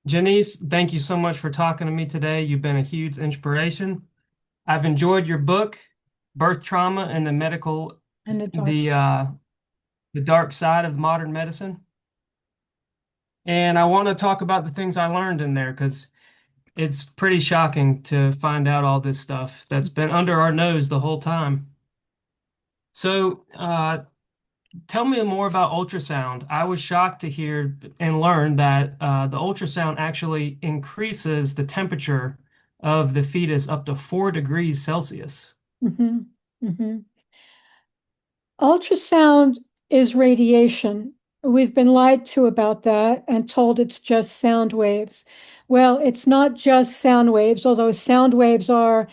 Janice, thank you so much for talking to me today. You've been a huge inspiration. I've enjoyed your book, Birth Trauma and the Medical, And the dark. the uh, the Dark Side of Modern Medicine. And I want to talk about the things I learned in there because it's pretty shocking to find out all this stuff that's been under our nose the whole time. So, tell me more about ultrasound. I was shocked to hear and learn that the ultrasound actually increases the temperature of the fetus up to 4 degrees Celsius. hmm hmm Ultrasound is radiation. We've been lied to about that and told it's just sound waves. Well, it's not just sound waves, although sound waves are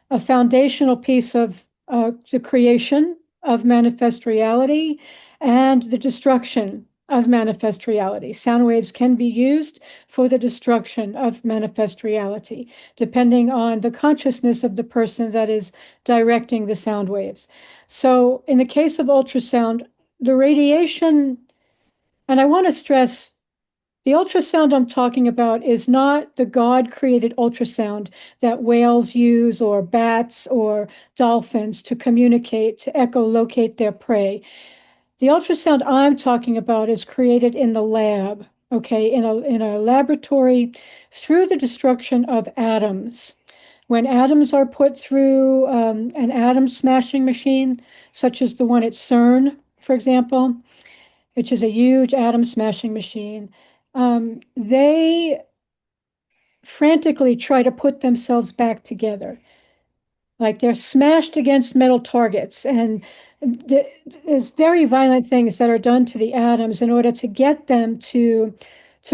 a foundational piece of the creation of manifest reality and the destruction of manifest reality. Sound waves can be used for the destruction of manifest reality, depending on the consciousness of the person that is directing the sound waves. So, in the case of ultrasound, the radiation, and I want to stress the ultrasound I'm talking about is not the God created ultrasound that whales use or bats or dolphins to communicate, to echolocate their prey. The ultrasound I'm talking about is created in the lab, okay, in a laboratory through the destruction of atoms. When atoms are put through an atom smashing machine, such as the one at CERN, for example, which is a huge atom smashing machine, they frantically try to put themselves back together. Like they're smashed against metal targets, and there's very violent things that are done to the atoms in order to get them to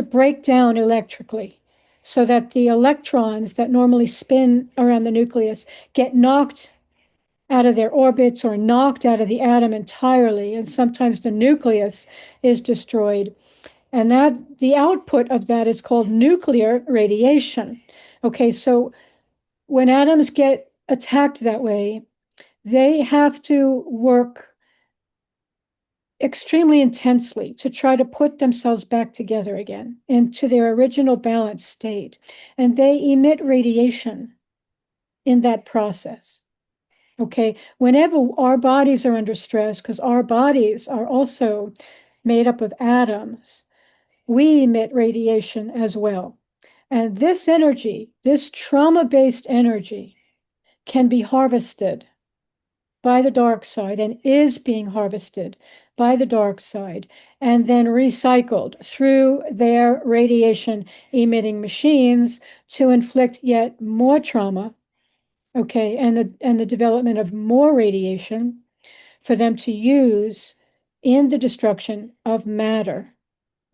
break down electrically, so that the electrons that normally spin around the nucleus get knocked out of their orbits or knocked out of the atom entirely, and sometimes the nucleus is destroyed. And that the output of that is called nuclear radiation. Okay, so when atoms get attacked that way, they have to work extremely intensely to try to put themselves back together again into their original balanced state. And they emit radiation in that process. Okay, whenever our bodies are under stress, because our bodies are also made up of atoms, we emit radiation as well. And this energy, this trauma based energy, can be harvested by the dark side and is being harvested by the dark side and then recycled through their radiation emitting machines to inflict yet more trauma. Okay, and the development of more radiation for them to use in the destruction of matter.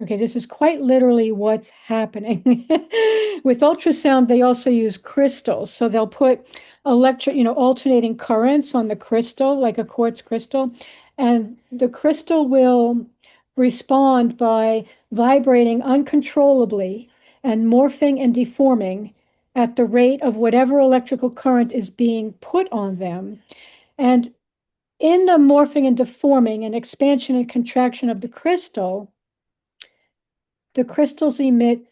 Okay, this is quite literally what's happening. With ultrasound, they also use crystals. So they'll put alternating currents on the crystal, like a quartz crystal, and the crystal will respond by vibrating uncontrollably and morphing and deforming at the rate of whatever electrical current is being put on them. And in the morphing and deforming and expansion and contraction of the crystals emit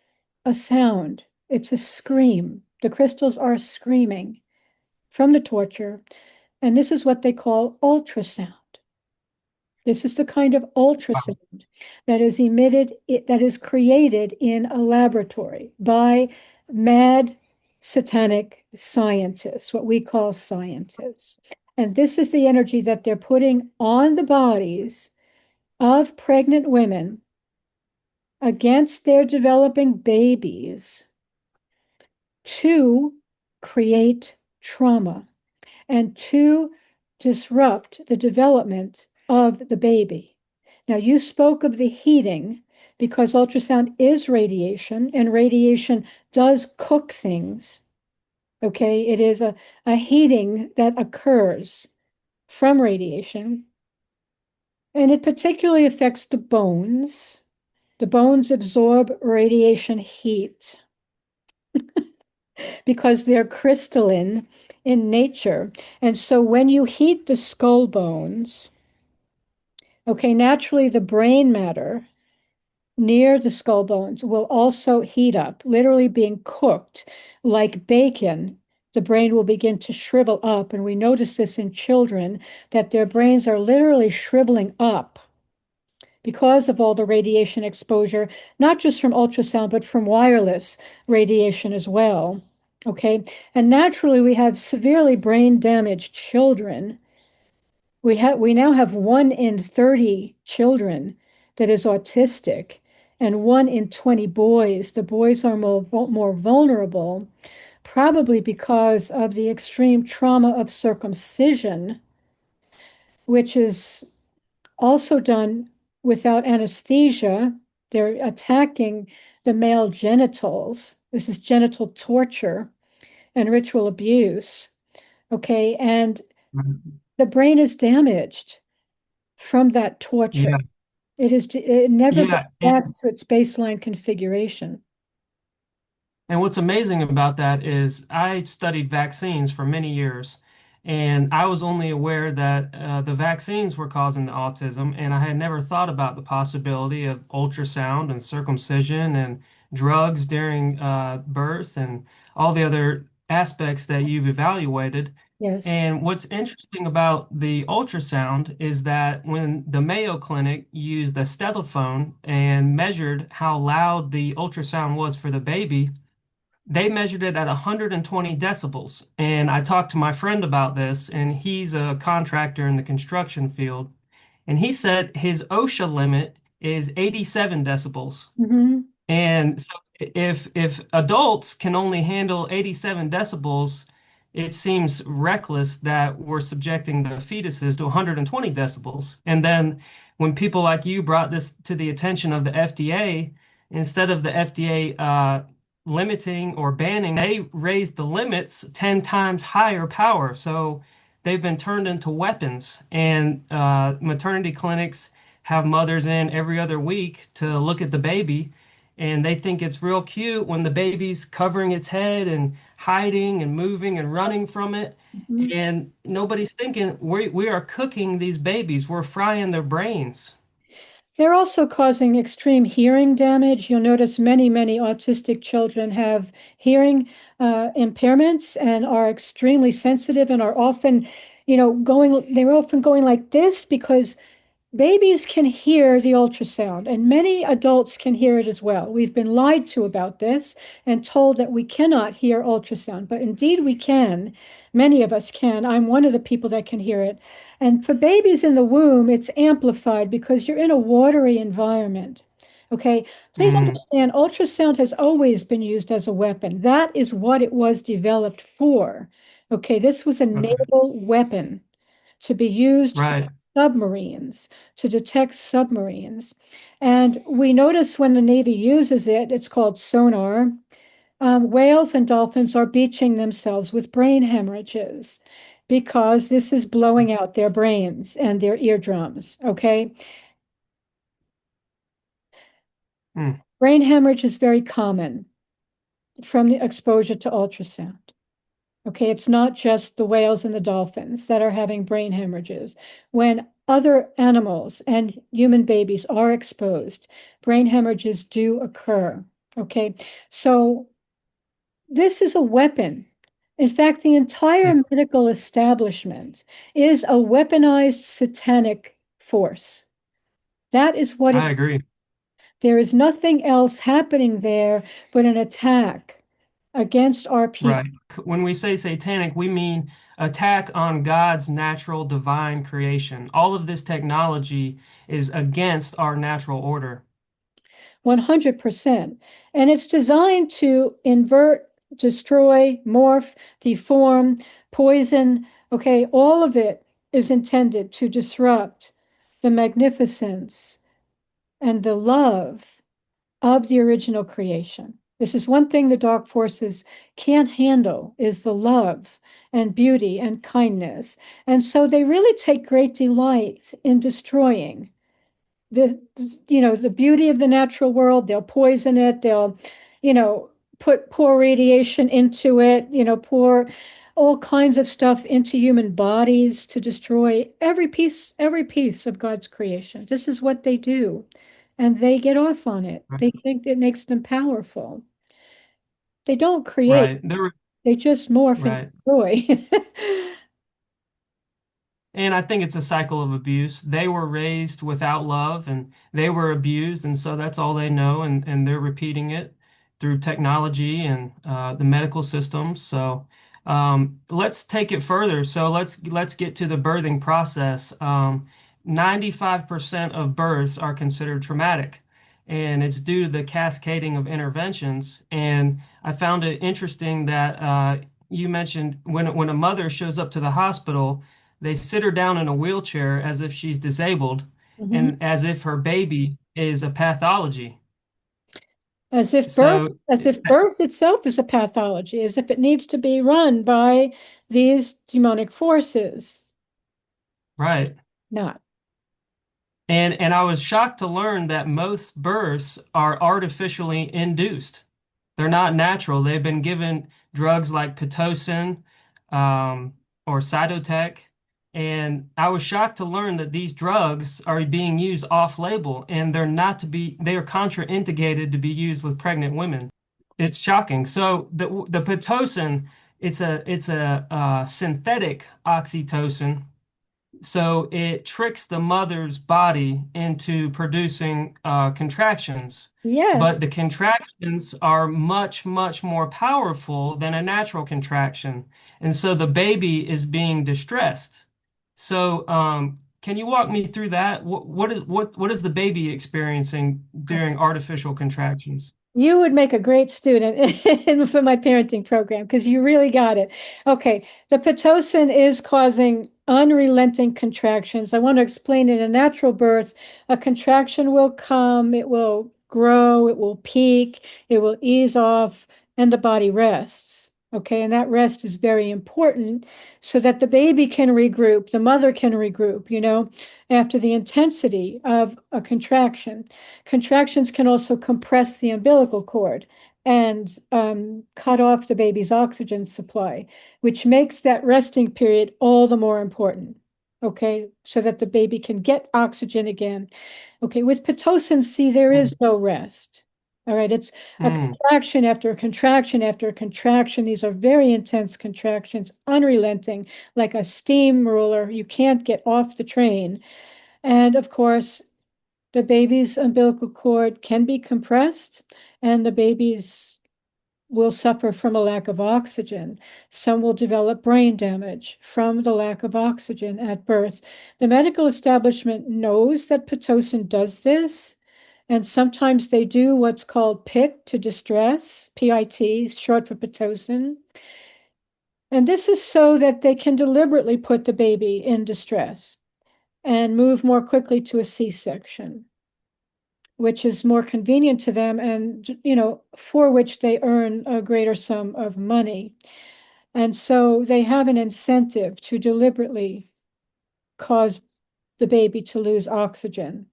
a sound. It's a scream. The crystals are screaming from the torture. And this is what they call ultrasound. This is the kind of ultrasound that is emitted, that is created in a laboratory by mad satanic scientists, what we call scientists. And this is the energy that they're putting on the bodies of pregnant women against their developing babies to create trauma and to disrupt the development of the baby. Now, you spoke of the heating because ultrasound is radiation, and radiation does cook things. Okay, it is a heating that occurs from radiation, and it particularly affects the bones. The bones absorb radiation heat because they're crystalline in nature. And so when you heat the skull bones, okay, naturally the brain matter near the skull bones will also heat up, literally being cooked like bacon. The brain will begin to shrivel up. And we notice this in children that their brains are literally shriveling up because of all the radiation exposure, not just from ultrasound, but from wireless radiation as well. Okay. And naturally, we have severely brain damaged children. We now have 1 in 30 children that is autistic, and 1 in 20 boys. The boys are more vulnerable, probably because of the extreme trauma of circumcision, which is also done without anesthesia. They're attacking the male genitals. This is genital torture and ritual abuse. Okay. And the brain is damaged from that torture. Yeah, It never goes yeah. back to its baseline configuration. And what's amazing about that is I studied vaccines for many years, and I was only aware that the vaccines were causing the autism, and I had never thought about the possibility of ultrasound and circumcision and drugs during birth and all the other aspects that you've evaluated. Yes. And what's interesting about the ultrasound is that when the Mayo Clinic used a stethoscope and measured how loud the ultrasound was for the baby, they measured it at 120 decibels. And I talked to my friend about this, and he's a contractor in the construction field. And he said his OSHA limit is 87 decibels. Hmm. And so if adults can only handle 87 decibels, it seems reckless that we're subjecting the fetuses to 120 decibels. And then when people like you brought this to the attention of the FDA, instead of the FDA limiting or banning, they raised the limits 10 times higher power. So they've been turned into weapons. And maternity clinics have mothers in every other week to look at the baby, and they think it's real cute when the baby's covering its head and hiding and moving and running from it. Hmm. And nobody's thinking we are cooking these babies. We're frying their brains. They're also causing extreme hearing damage. You'll notice many autistic children have hearing impairments and are extremely sensitive and are often, they're often going like this because babies can hear the ultrasound, and many adults can hear it as well. We've been lied to about this and told that we cannot hear ultrasound, but indeed we can. Many of us can. I'm one of the people that can hear it. And for babies in the womb, it's amplified because you're in a watery environment. Okay, please Mm, understand ultrasound has always been used as a weapon. That is what it was developed for. Okay, this was a okay. naval weapon to be used for Right. submarines, to detect submarines. And we notice when the Navy uses it, it's called sonar. Whales and dolphins are beaching themselves with brain hemorrhages because this is blowing out their brains and their eardrums. Okay. Mm, Brain hemorrhage is very common from the exposure to ultrasound. Okay, it's not just the whales and the dolphins that are having brain hemorrhages. When other animals and human babies are exposed, brain hemorrhages do occur. Okay, so this is a weapon. In fact, the yeah, entire medical establishment is a weaponized satanic force. That is what I it, agree. there is nothing else happening there but an attack against our people. Right. When we say satanic, we mean attack on God's natural divine creation. All of this technology is against our natural order. 100%. And it's designed to invert, destroy, morph, deform, poison. Okay, all of it is intended to disrupt the magnificence and the love of the original creation. This is one thing the dark forces can't handle is the love and beauty and kindness. And so they really take great delight in destroying the the beauty of the natural world. They'll poison it. They'll you know pour radiation into it, pour all kinds of stuff into human bodies to destroy every piece of God's creation. This is what they do. and they get off on it. Right. They think it makes them powerful. They don't create, Right. There. they just morph and Right. destroy. And I think it's a cycle of abuse. They were raised without love and they were abused, and so that's all they know, and they're repeating it through technology and the medical system. So let's take it further. So let's get to the birthing process. 95% of births are considered traumatic, and it's due to the cascading of interventions. And I found it interesting that you mentioned when a mother shows up to the hospital, they sit her down in a wheelchair as if she's disabled Mhm. and as if her baby is a pathology. So, As if birth itself is a pathology, as if it needs to be run by these demonic forces. right. Not. And I was shocked to learn that most births are artificially induced. They're not natural. They've been given drugs like Pitocin or Cytotec. And I was shocked to learn that these drugs are being used off-label and they are contraindicated to be used with pregnant women. It's shocking. So the Pitocin, it's a synthetic oxytocin, so it tricks the mother's body into producing contractions. Yes. But the contractions are much, much more powerful than a natural contraction. And so the baby is being distressed. So, can you walk me through that? What is the baby experiencing during artificial contractions? You would make a great student for my parenting program because you really got it. Okay, the Pitocin is causing unrelenting contractions. I want to explain in a natural birth, a contraction will come, it will grow, it will peak, it will ease off, and the body rests. Okay, and that rest is very important so that the baby can regroup, the mother can regroup, after the intensity of a contraction. Contractions can also compress the umbilical cord and cut off the baby's oxygen supply, which makes that resting period all the more important. Okay, so that the baby can get oxygen again. Okay, with Pitocin C, there is no rest. All right, it's a Mm, contraction after a contraction after a contraction. These are very intense contractions, unrelenting, like a steamroller. You can't get off the train. And of course, the baby's umbilical cord can be compressed, and the babies will suffer from a lack of oxygen. Some will develop brain damage from the lack of oxygen at birth. The medical establishment knows that Pitocin does this, and sometimes they do what's called PIT to distress, PIT, short for Pitocin. And this is so that they can deliberately put the baby in distress and move more quickly to a C-section, which is more convenient to them and, for which they earn a greater sum of money. And so they have an incentive to deliberately cause the baby to lose oxygen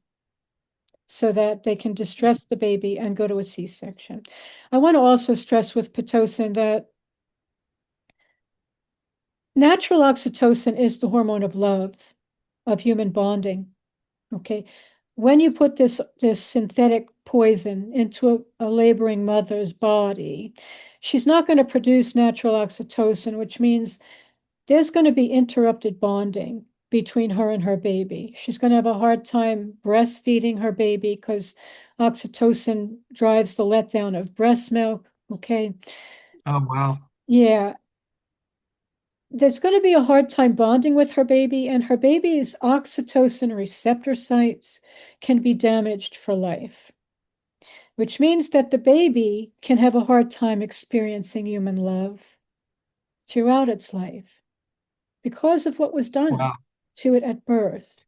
so that they can distress the baby and go to a C-section. I want to also stress with Pitocin that natural oxytocin is the hormone of love, of human bonding. Okay. When you put this synthetic poison into a laboring mother's body, she's not going to produce natural oxytocin, which means there's going to be interrupted bonding between her and her baby. She's going to have a hard time breastfeeding her baby because oxytocin drives the letdown of breast milk. Okay. oh, wow. Yeah, there's going to be a hard time bonding with her baby, and her baby's oxytocin receptor sites can be damaged for life, which means that the baby can have a hard time experiencing human love throughout its life because of what was done Wow. to it at birth.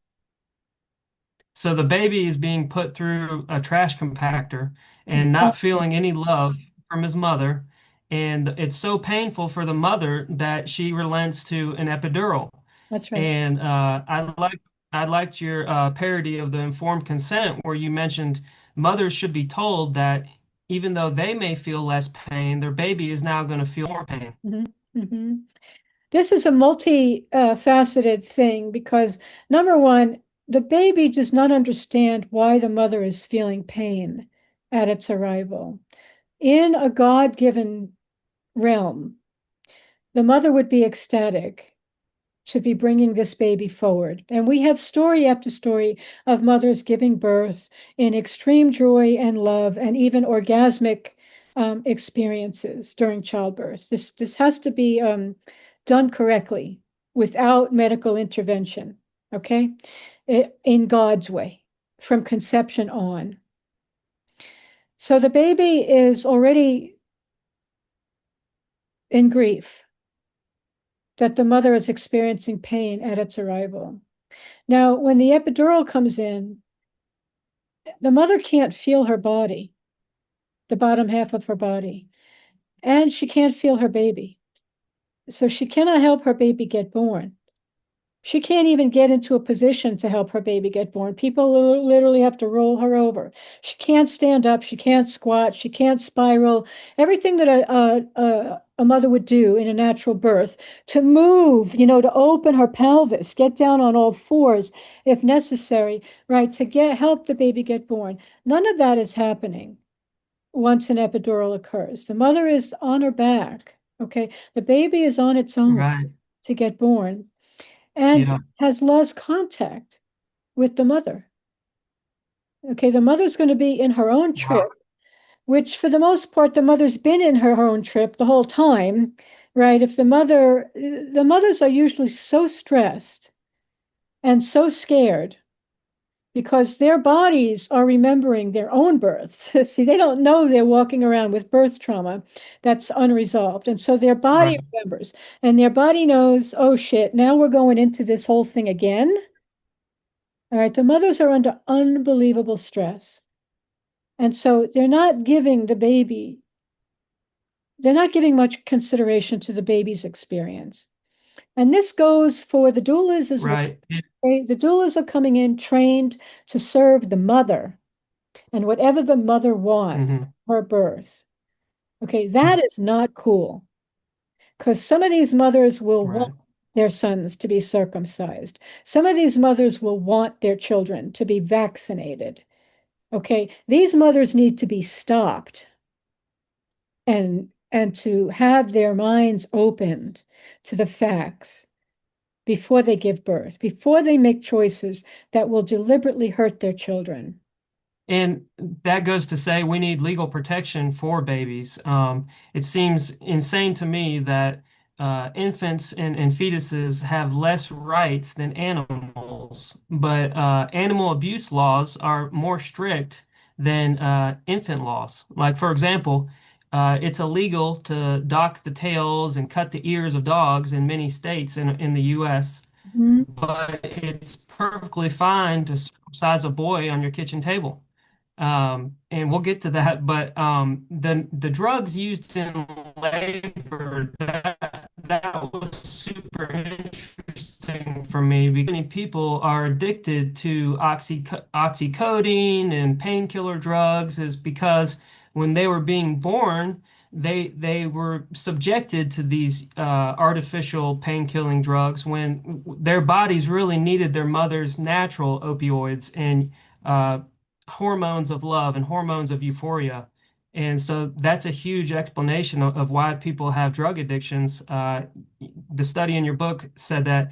So the baby is being put through a trash compactor and not Exactly. feeling any love from his mother. And it's so painful for the mother that she relents to an epidural. That's right. And I liked your parody of the informed consent where you mentioned mothers should be told that even though they may feel less pain, their baby is now going to feel more pain. Mhm. Mhm. This is a multi faceted thing because number one, the baby does not understand why the mother is feeling pain at its arrival. In a God-given realm, the mother would be ecstatic to be bringing this baby forward. And we have story after story of mothers giving birth in extreme joy and love and even orgasmic experiences during childbirth. This has to be done correctly without medical intervention, okay? In God's way, from conception on. So the baby is already in grief that the mother is experiencing pain at its arrival. Now, when the epidural comes in, the mother can't feel her body, the bottom half of her body, and she can't feel her baby. So she cannot help her baby get born. She can't even get into a position to help her baby get born. People literally have to roll her over. She can't stand up. She can't squat. She can't spiral. Everything that a mother would do in a natural birth to move, to open her pelvis, get down on all fours if necessary, right, to help the baby get born. None of that is happening once an epidural occurs. The mother is on her back. Okay. The baby is on its own Right. to get born and Yeah. has lost contact with the mother. Okay, the mother's going to be in her own trip, Wow. which for the most part, the mother's been in her own trip the whole time, right? If the mothers are usually so stressed and so scared because their bodies are remembering their own births. See, they don't know they're walking around with birth trauma that's unresolved. And so their body Right. remembers, and their body knows, oh shit, now we're going into this whole thing again. All right, the mothers are under unbelievable stress. And so they're not giving much consideration to the baby's experience. And this goes for the doulas as well. Right. Okay? The doulas are coming in trained to serve the mother and whatever the mother wants, Hmm. her birth. Okay, that is not cool because some of these mothers will want Right. their sons to be circumcised. Some of these mothers will want their children to be vaccinated. Okay, these mothers need to be stopped and to have their minds opened to the facts before they give birth, before they make choices that will deliberately hurt their children. And that goes to say we need legal protection for babies. It seems insane to me that infants and fetuses have less rights than animals, but animal abuse laws are more strict than infant laws. Like, for example, it's illegal to dock the tails and cut the ears of dogs in many states in the US, Mhm. but it's perfectly fine to circumcise a boy on your kitchen table. And we'll get to that, but the drugs used in labor, that was super interesting for me because many people are addicted to oxycodone and painkiller drugs is because when they were being born, they were subjected to these artificial pain-killing drugs when their bodies really needed their mother's natural opioids and hormones of love and hormones of euphoria. And so that's a huge explanation of why people have drug addictions. The study in your book said that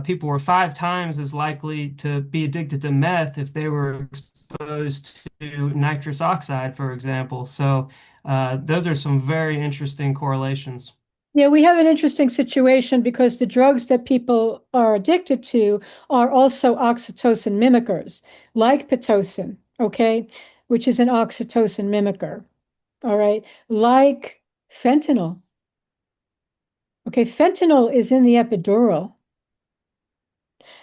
people were 5 times as likely to be addicted to meth if they were exposed to nitrous oxide, for example. So those are some very interesting correlations. Yeah, we have an interesting situation because the drugs that people are addicted to are also oxytocin mimickers, like Pitocin, okay, which is an oxytocin mimicker, all right, like fentanyl. Okay, fentanyl is in the epidural.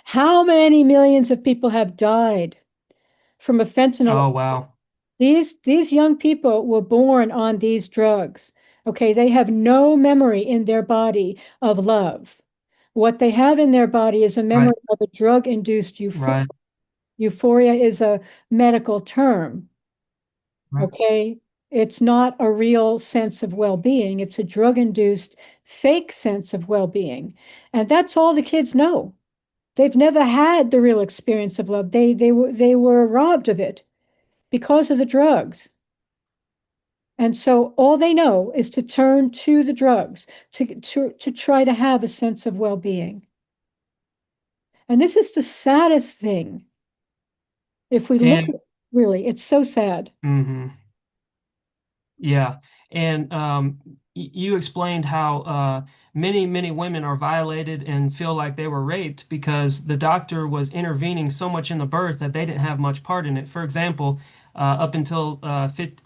How many millions of people have died from a fentanyl? Oh, wow. These young people were born on these drugs. Okay, they have no memory in their body of love. What they have in their body is a memory Right, of a drug-induced euphoria. right, Euphoria is a medical term. right. Okay, it's not a real sense of well-being. It's a drug-induced fake sense of well-being. And that's all the kids know. They've never had the real experience of love. They were robbed of it because of the drugs. And so all they know is to turn to the drugs to try to have a sense of well-being. And this is the saddest thing. If we look And at it, really, it's so sad. mhm. Yeah, and you explained how many women are violated and feel like they were raped because the doctor was intervening so much in the birth that they didn't have much part in it. For example, up until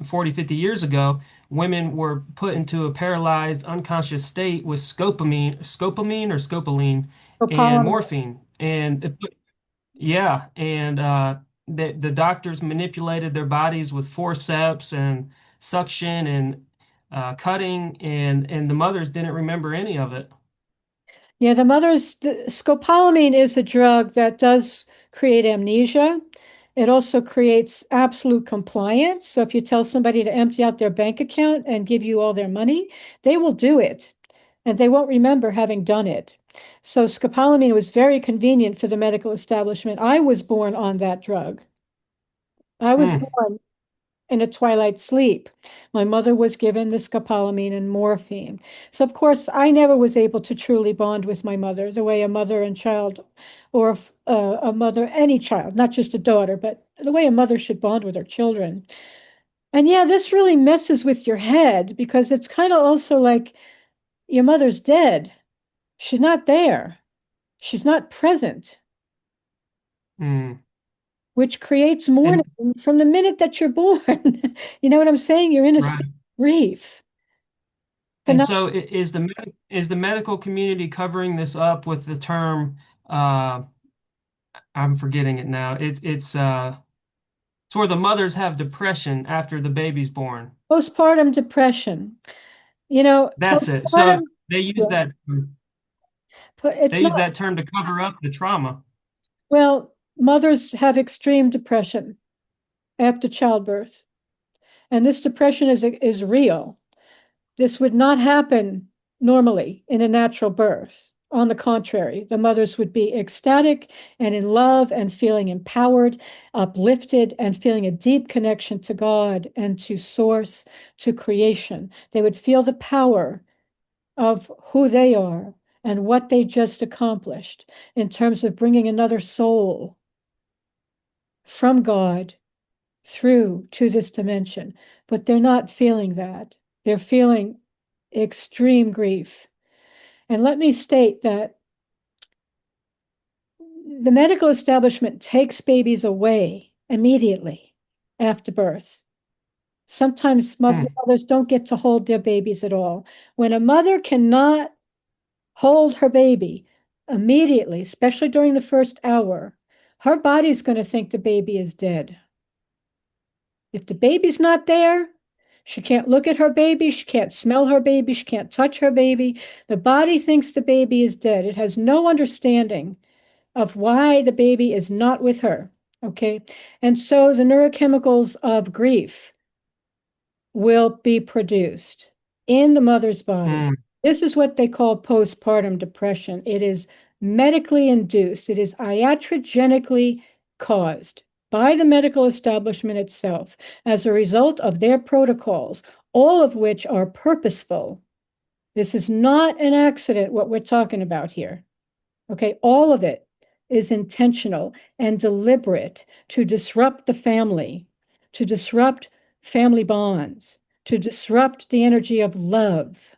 40, 50 years ago, women were put into a paralyzed, unconscious state with scopamine or scopolamine and Copolymer. morphine, and yeah, and the doctors manipulated their bodies with forceps and suction and cutting, and the mothers didn't remember any of it. Yeah, scopolamine is a drug that does create amnesia. It also creates absolute compliance. So if you tell somebody to empty out their bank account and give you all their money, they will do it, and they won't remember having done it. So scopolamine was very convenient for the medical establishment. I was born on that drug. I was Hmm. born in a twilight sleep. My mother was given the scopolamine and morphine. So, of course, I never was able to truly bond with my mother the way a mother and child, or a mother, any child, not just a daughter, but the way a mother should bond with her children. And yeah, this really messes with your head because it's kind of also like your mother's dead. She's not there. She's not present, Hmm. which creates mourning And from the minute that you're born. You know what I'm saying? You're in a right. state of grief. And Phenom- so is the medical community covering this up with the term uh I'm forgetting it now. It's where the mothers have depression after the baby's born. Postpartum depression. You know, That's it. So postpartum, they use yeah, that it's they use not, that term to cover up the trauma. well, mothers have extreme depression after childbirth, and this depression is real. This would not happen normally in a natural birth. On the contrary, the mothers would be ecstatic and in love and feeling empowered, uplifted, and feeling a deep connection to God and to source, to creation. They would feel the power of who they are and what they just accomplished in terms of bringing another soul from God through to this dimension. But they're not feeling that. They're feeling extreme grief. And let me state that the medical establishment takes babies away immediately after birth. Sometimes Hmm. mothers don't get to hold their babies at all. When a mother cannot hold her baby immediately, especially during the first hour, her body's going to think the baby is dead. If the baby's not there, she can't look at her baby, she can't smell her baby, she can't touch her baby. The body thinks the baby is dead. It has no understanding of why the baby is not with her. Okay. And so the neurochemicals of grief will be produced in the mother's body. Hmm. This is what they call postpartum depression. It is medically induced, it is iatrogenically caused by the medical establishment itself as a result of their protocols, all of which are purposeful. This is not an accident, what we're talking about here. Okay, all of it is intentional and deliberate to disrupt the family, to disrupt family bonds, to disrupt the energy of love.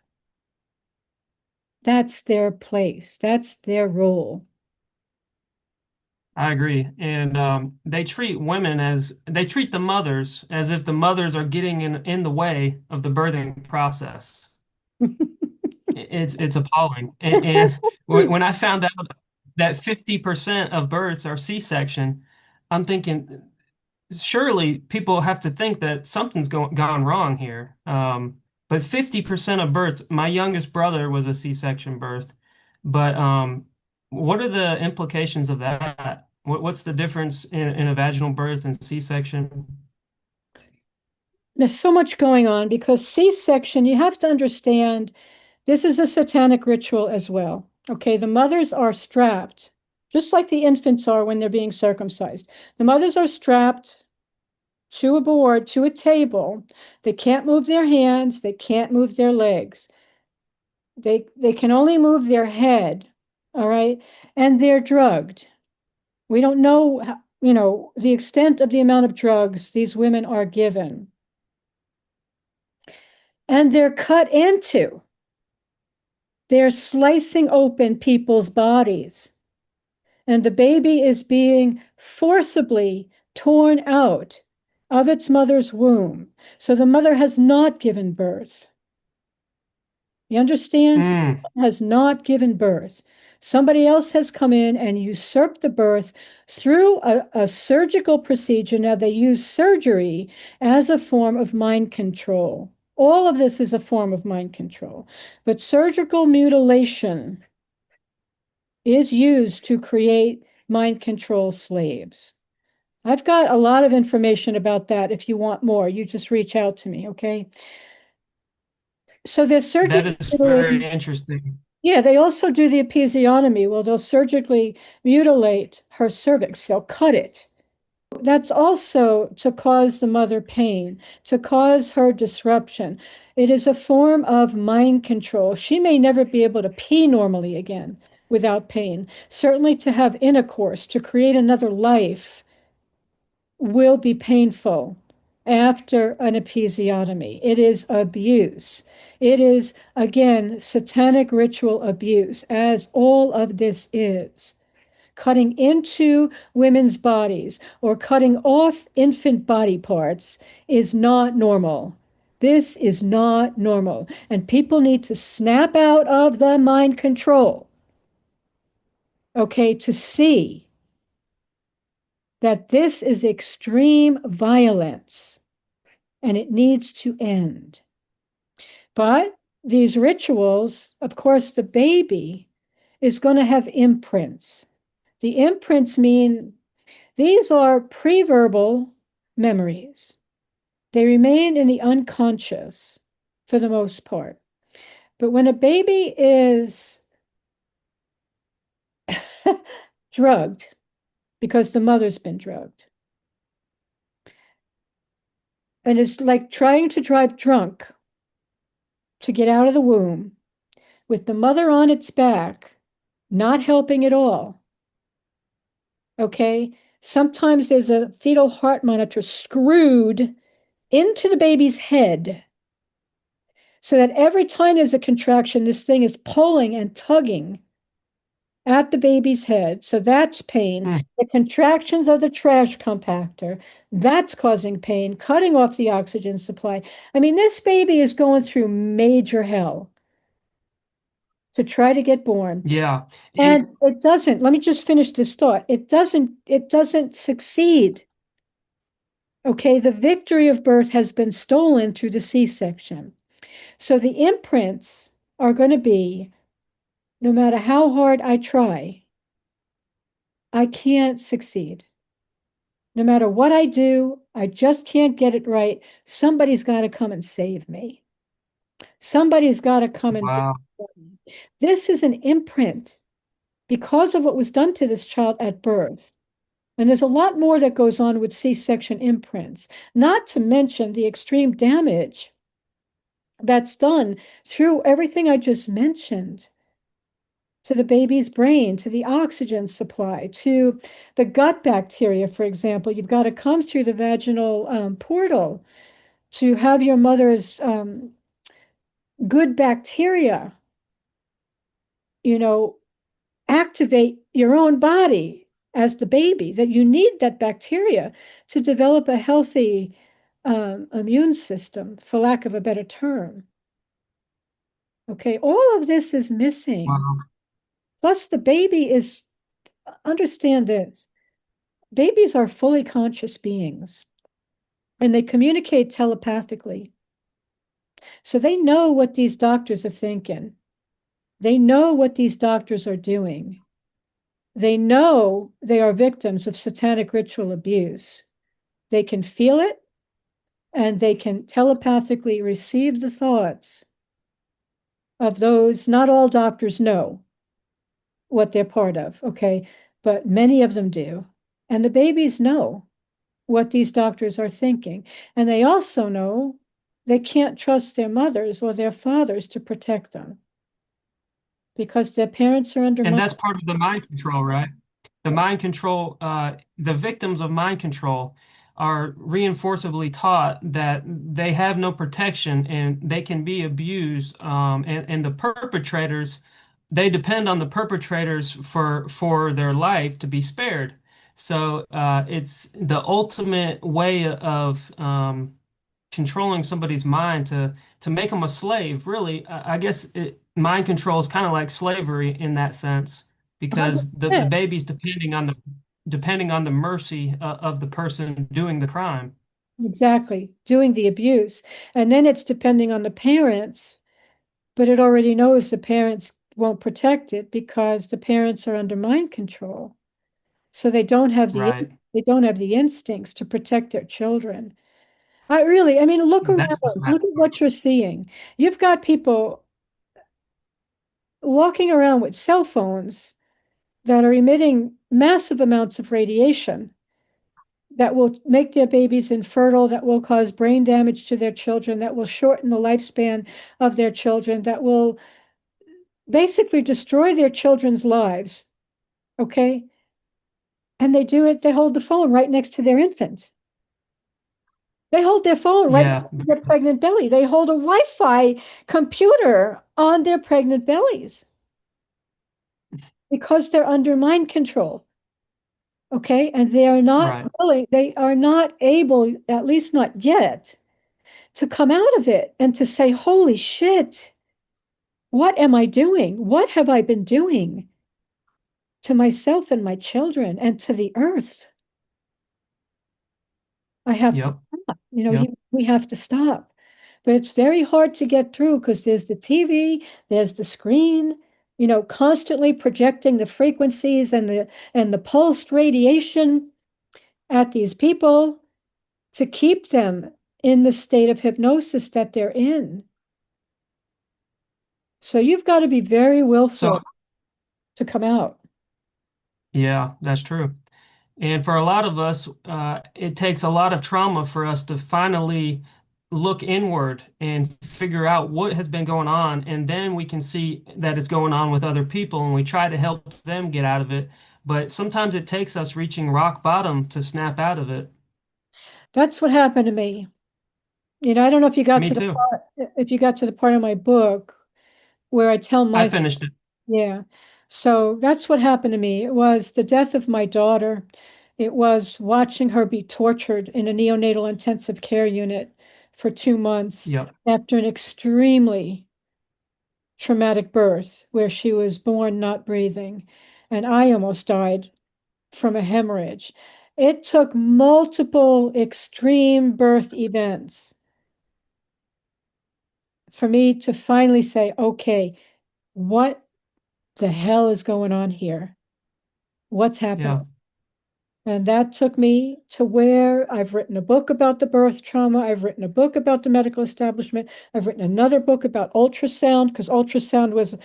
That's their place, that's their role. I agree. And they treat the mothers as if the mothers are getting in the way of the birthing process. It's appalling. And when I found out that 50% of births are C-section, I'm thinking surely people have to think that something's gone wrong here. But 50% of births, my youngest brother was a C-section birth. But what are the implications of that? What's the difference in a vaginal birth and C-section? There's so much going on because C-section, you have to understand, this is a satanic ritual as well. Okay, the mothers are strapped just like the infants are when they're being circumcised. The mothers are strapped to a board, to a table. They can't move their hands, they can't move their legs. They can only move their head, all right? And they're drugged. We don't know, the extent of the amount of drugs these women are given. And they're cut into. They're slicing open people's bodies. And the baby is being forcibly torn out of its mother's womb. So the mother has not given birth. You understand? Mm. Has not given birth. Somebody else has come in and usurped the birth through a surgical procedure. Now, they use surgery as a form of mind control. All of this is a form of mind control. But surgical mutilation is used to create mind control slaves. I've got a lot of information about that. If you want more, you just reach out to me, okay? So they're That surgically is very mutilating. interesting. Yeah, they also do the episiotomy. Well, they'll surgically mutilate her cervix. They'll cut it. That's also to cause the mother pain, to cause her disruption. It is a form of mind control. She may never be able to pee normally again without pain. Certainly to have intercourse, to create another life will be painful after an episiotomy. It is abuse. It is, again, satanic ritual abuse, as all of this is. Cutting into women's bodies or cutting off infant body parts is not normal. This is not normal. And people need to snap out of the mind control, okay, to see that this is extreme violence and it needs to end. But these rituals, of course, the baby is going to have imprints. The imprints mean these are pre-verbal memories. They remain in the unconscious for the most part. But when a baby is drugged, because the mother's been drugged, and it's like trying to drive drunk to get out of the womb with the mother on its back, not helping at all. Okay? Sometimes there's a fetal heart monitor screwed into the baby's head so that every time there's a contraction, this thing is pulling and tugging at the baby's head. So that's pain. Mm. The contractions of the trash compactor, that's causing pain, cutting off the oxygen supply. I mean, this baby is going through major hell to try to get born. Yeah. And it doesn't, let me just finish this thought. It doesn't succeed. Okay, the victory of birth has been stolen through the C-section. So the imprints are going to be, no matter how hard I try, I can't succeed. No matter what I do, I just can't get it right. Somebody's got to come and save me. Somebody's got to come and Wow. this is an imprint because of what was done to this child at birth. And there's a lot more that goes on with C-section imprints, not to mention the extreme damage that's done through everything I just mentioned to the baby's brain, to the oxygen supply, to the gut bacteria, for example. You've got to come through the vaginal portal to have your mother's good bacteria, activate your own body as the baby, that you need that bacteria to develop a healthy immune system, for lack of a better term. Okay, all of this is missing. Wow. Plus, the baby is, understand this, babies are fully conscious beings and they communicate telepathically. So they know what these doctors are thinking. They know what these doctors are doing. They know they are victims of satanic ritual abuse. They can feel it and they can telepathically receive the thoughts of those. Not all doctors know what they're part of, okay? but many of them do. And the babies know what these doctors are thinking. And they also know they can't trust their mothers or their fathers to protect them because their parents are And undermined. that's part of the mind control, right? The mind control, the victims of mind control are reinforcibly taught that they have no protection and they can be abused. And the perpetrators, they depend on the perpetrators for their life to be spared. So it's the ultimate way of controlling somebody's mind to make them a slave. Really, I guess mind control is kind of like slavery in that sense because the 100%. baby's depending on the mercy of the person doing the crime. Exactly, doing the abuse. And then it's depending on the parents, but it already knows the parents won't protect it because the parents are under mind control. So Right. they don't have the instincts to protect their children. I mean, look around, That's the sad look at part. what you're seeing. You've got people walking around with cell phones that are emitting massive amounts of radiation that will make their babies infertile, that will cause brain damage to their children, that will shorten the lifespan of their children, that will basically destroy their children's lives. Okay. And they do it, they hold the phone right next to their infants. They hold their phone right next Yeah. to their pregnant belly. They hold a Wi-Fi computer on their pregnant bellies because they're under mind control. Okay. And Right. they are not able, at least not yet, to come out of it and to say, holy shit, what am I doing? What have I been doing to myself and my children and to the earth? I have to Yep. stop. Yep. We have to stop. But it's very hard to get through because there's the TV, there's the screen, constantly projecting the frequencies and the pulsed radiation at these people to keep them in the state of hypnosis that they're in. So you've got to be very So willful to come out. yeah, that's true. And for a lot of us, it takes a lot of trauma for us to finally look inward and figure out what has been going on. And then we can see that it's going on with other people and we try to help them get out of it. But sometimes it takes us reaching rock bottom to snap out of it. That's what happened to me. I don't know Me too. if you got to the part of my book where I tell I my, finished it. yeah. So that's what happened to me. It was the death of my daughter. It was watching her be tortured in a neonatal intensive care unit for 2 months Yep. after an extremely traumatic birth where she was born not breathing. And I almost died from a hemorrhage. It took multiple extreme birth events for me to finally say, okay, what the hell is going on here? What's happening? Yeah. And that took me to where I've written a book about the birth trauma. I've written a book about the medical establishment. I've written another book about ultrasound because ultrasound was,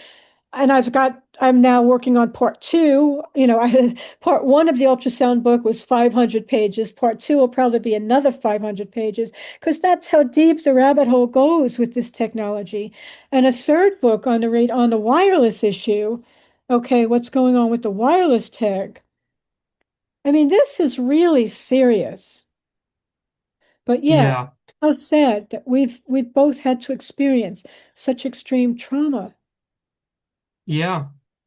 and I'm now working on part two. Part one of the ultrasound book was 500 pages. Part two will probably be another 500 pages because that's how deep the rabbit hole goes with this technology. And a third book on the wireless issue. Okay, what's going on with the wireless tech? I mean, this is really serious. But yeah, Yeah. how sad that we've both had to experience such extreme trauma. Yeah.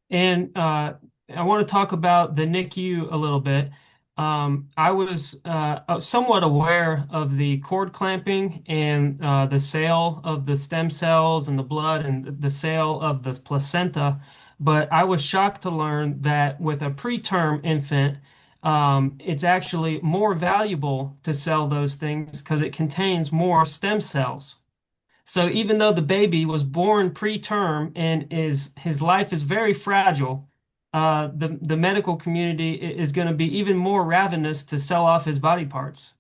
And I want to talk about the NICU a little bit. I was somewhat aware of the cord clamping and the sale of the stem cells and the blood and the sale of the placenta, but I was shocked to learn that with a preterm infant, it's actually more valuable to sell those things because it contains more stem cells. So even though the baby was born preterm and his life is very fragile, the medical community is going to be even more ravenous to sell off his body parts.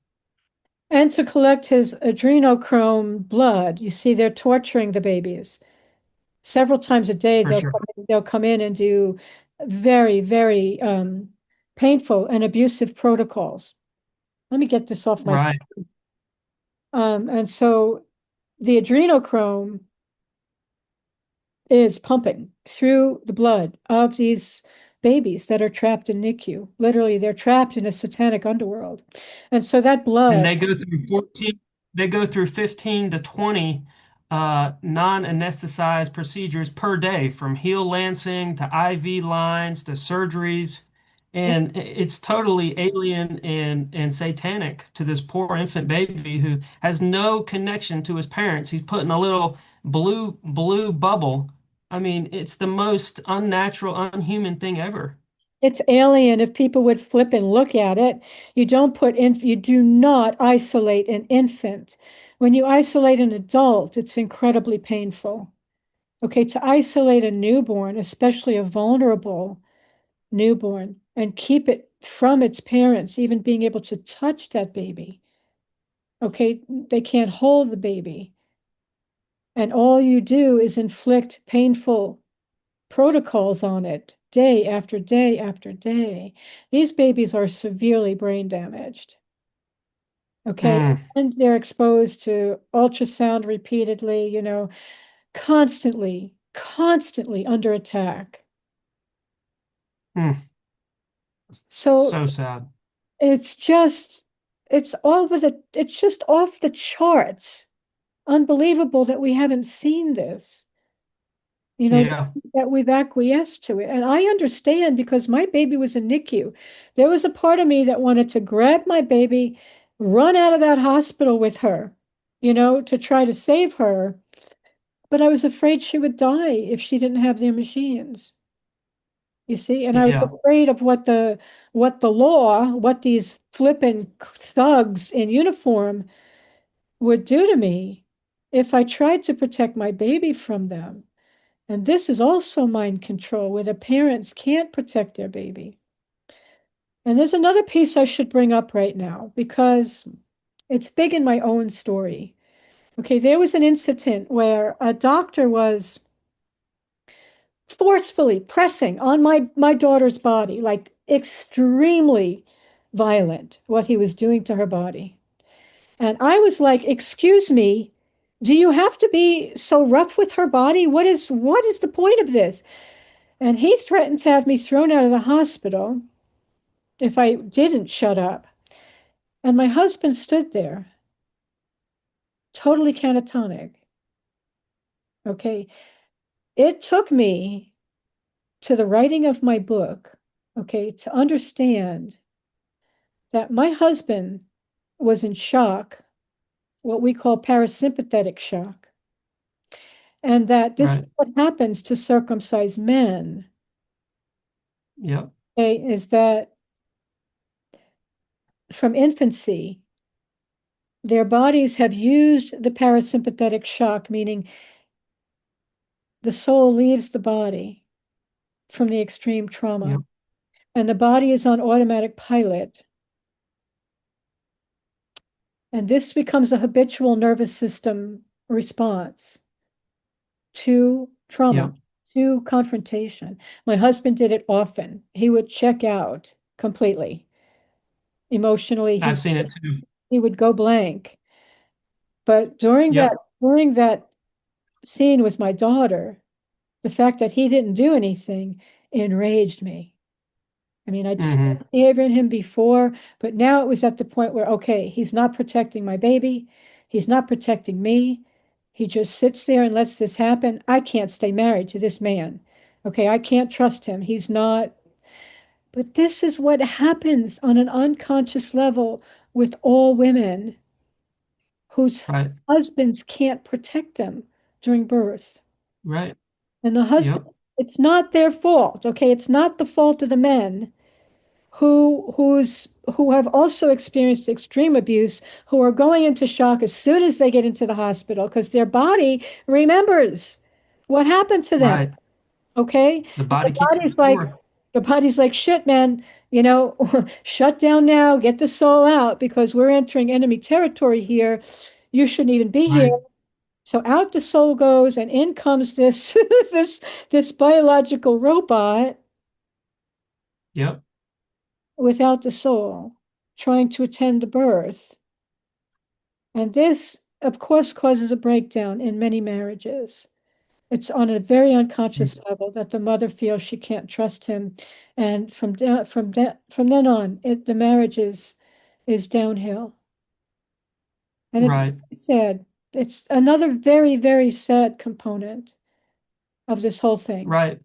And to collect his adrenochrome blood, you see, they're torturing the babies. Several times a day, For sure. they'll come in and do very, very painful and abusive protocols. Let me get this off my phone. Right. And so the adrenochrome is pumping through the blood of these babies that are trapped in NICU. Literally, they're trapped in a satanic underworld. And so that And blood, they go through 15 to 20 non-anesthetized procedures per day, from heel lancing to IV lines to surgeries. And it's totally alien and satanic to this poor infant baby who has no connection to his parents. He's put in a little blue bubble. I mean, it's the most unnatural, unhuman thing ever. it's alien if people would flip and look at it. You do not isolate an infant. When you isolate an adult, it's incredibly painful. Okay, to isolate a newborn, especially a vulnerable newborn, and keep it from its parents, even being able to touch that baby. Okay, they can't hold the baby. And all you do is inflict painful protocols on it day after day after day. These babies are severely brain damaged. Okay, Mm, and they're exposed to ultrasound repeatedly, constantly under attack. mm, So so sad. it's just, it's just off the charts. Unbelievable that we haven't seen this, you know, Yeah. that we've acquiesced to it. And I understand because my baby was in NICU. There was a part of me that wanted to grab my baby, run out of that hospital with her, to try to save her. But I was afraid she would die if she didn't have their machines. You see, and I was Yeah. afraid of what these flippin' thugs in uniform would do to me if I tried to protect my baby from them. And this is also mind control, where the parents can't protect their baby. And there's another piece I should bring up right now because it's big in my own story. Okay, there was an incident where a doctor was forcefully pressing on my daughter's body, like extremely violent, what he was doing to her body. And I was like, "Excuse me, do you have to be so rough with her body? What is the point of this?" And he threatened to have me thrown out of the hospital if I didn't shut up. And my husband stood there, totally catatonic. Okay. It took me to the writing of my book, okay, to understand that my husband was in shock, what we call parasympathetic shock, and that this is Right. what happens to circumcised men, Yep. okay, is that from infancy, their bodies have used the parasympathetic shock, meaning the soul leaves the body from the extreme trauma, Yep. and the body is on automatic pilot. And this becomes a habitual nervous system response to trauma, Yep. to confrontation. My husband did it often. He would check out completely emotionally. I've seen it too. He would go blank. But during that Yep. during that scene with my daughter, the fact that he didn't do anything enraged me. I mean, I'd seen Hmm. behavior in him before, but now it was at the point where, okay, he's not protecting my baby. He's not protecting me. He just sits there and lets this happen. I can't stay married to this man. Okay, I can't trust him. He's not. But this is what happens on an unconscious level with all women whose Right. husbands can't protect them during birth. Right. And the husband, Yep. it's not their fault. Okay, it's not the fault of the men who have also experienced extreme abuse, who are going into shock as soon as they get into the hospital because their body remembers what happened to them. Right. Okay, The and body keeps the score. the body's like, shit, man, shut down now, get the soul out because we're entering enemy territory here. You shouldn't even be here. Right. So out the soul goes, and in comes this this biological robot Yep. without the soul, trying to attend the birth. And this, of course, causes a breakdown in many marriages. It's on a very unconscious level that the mother feels she can't trust him, and from then on, the marriage is downhill, and it's Right, sad. It's another very, very sad component of this whole thing. right.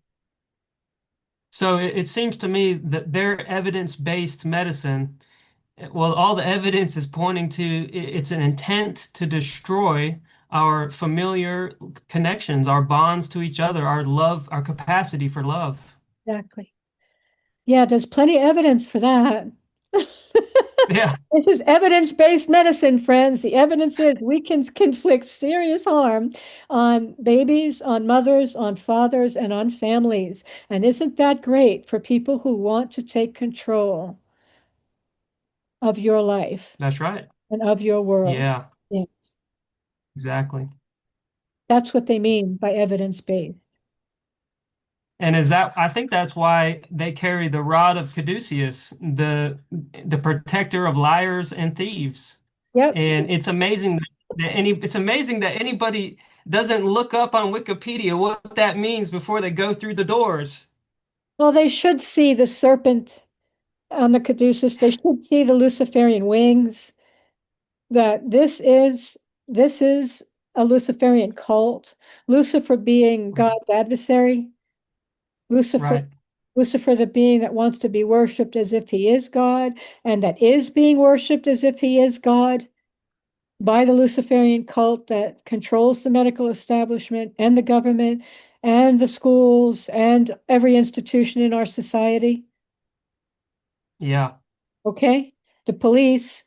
So it seems to me that their evidence-based medicine, well, all the evidence is pointing to it's an intent to destroy our familiar connections, our bonds to each other, our love, our capacity for love. Exactly. Yeah, there's plenty of evidence for that. Yeah, This is evidence-based medicine, friends. The evidence is we can inflict serious harm on babies, on mothers, on fathers, and on families. And isn't that great for people who want to take control of your life that's right. and of your world? Yeah, Yes. exactly. That's what they mean by evidence-based. And is that I think that's why they carry the rod of Caduceus, the protector of liars and thieves. Yep. And it's amazing that anybody doesn't look up on Wikipedia what that means before they go through the doors. Well, they should see the serpent on the caduceus. They should see the Luciferian wings. That this is a Luciferian cult. Lucifer being God's adversary. Lucifer, Right. Lucifer, the being that wants to be worshipped as if he is God, and that is being worshipped as if he is God by the Luciferian cult that controls the medical establishment and the government and the schools and every institution in our society. Yeah. Okay? The police,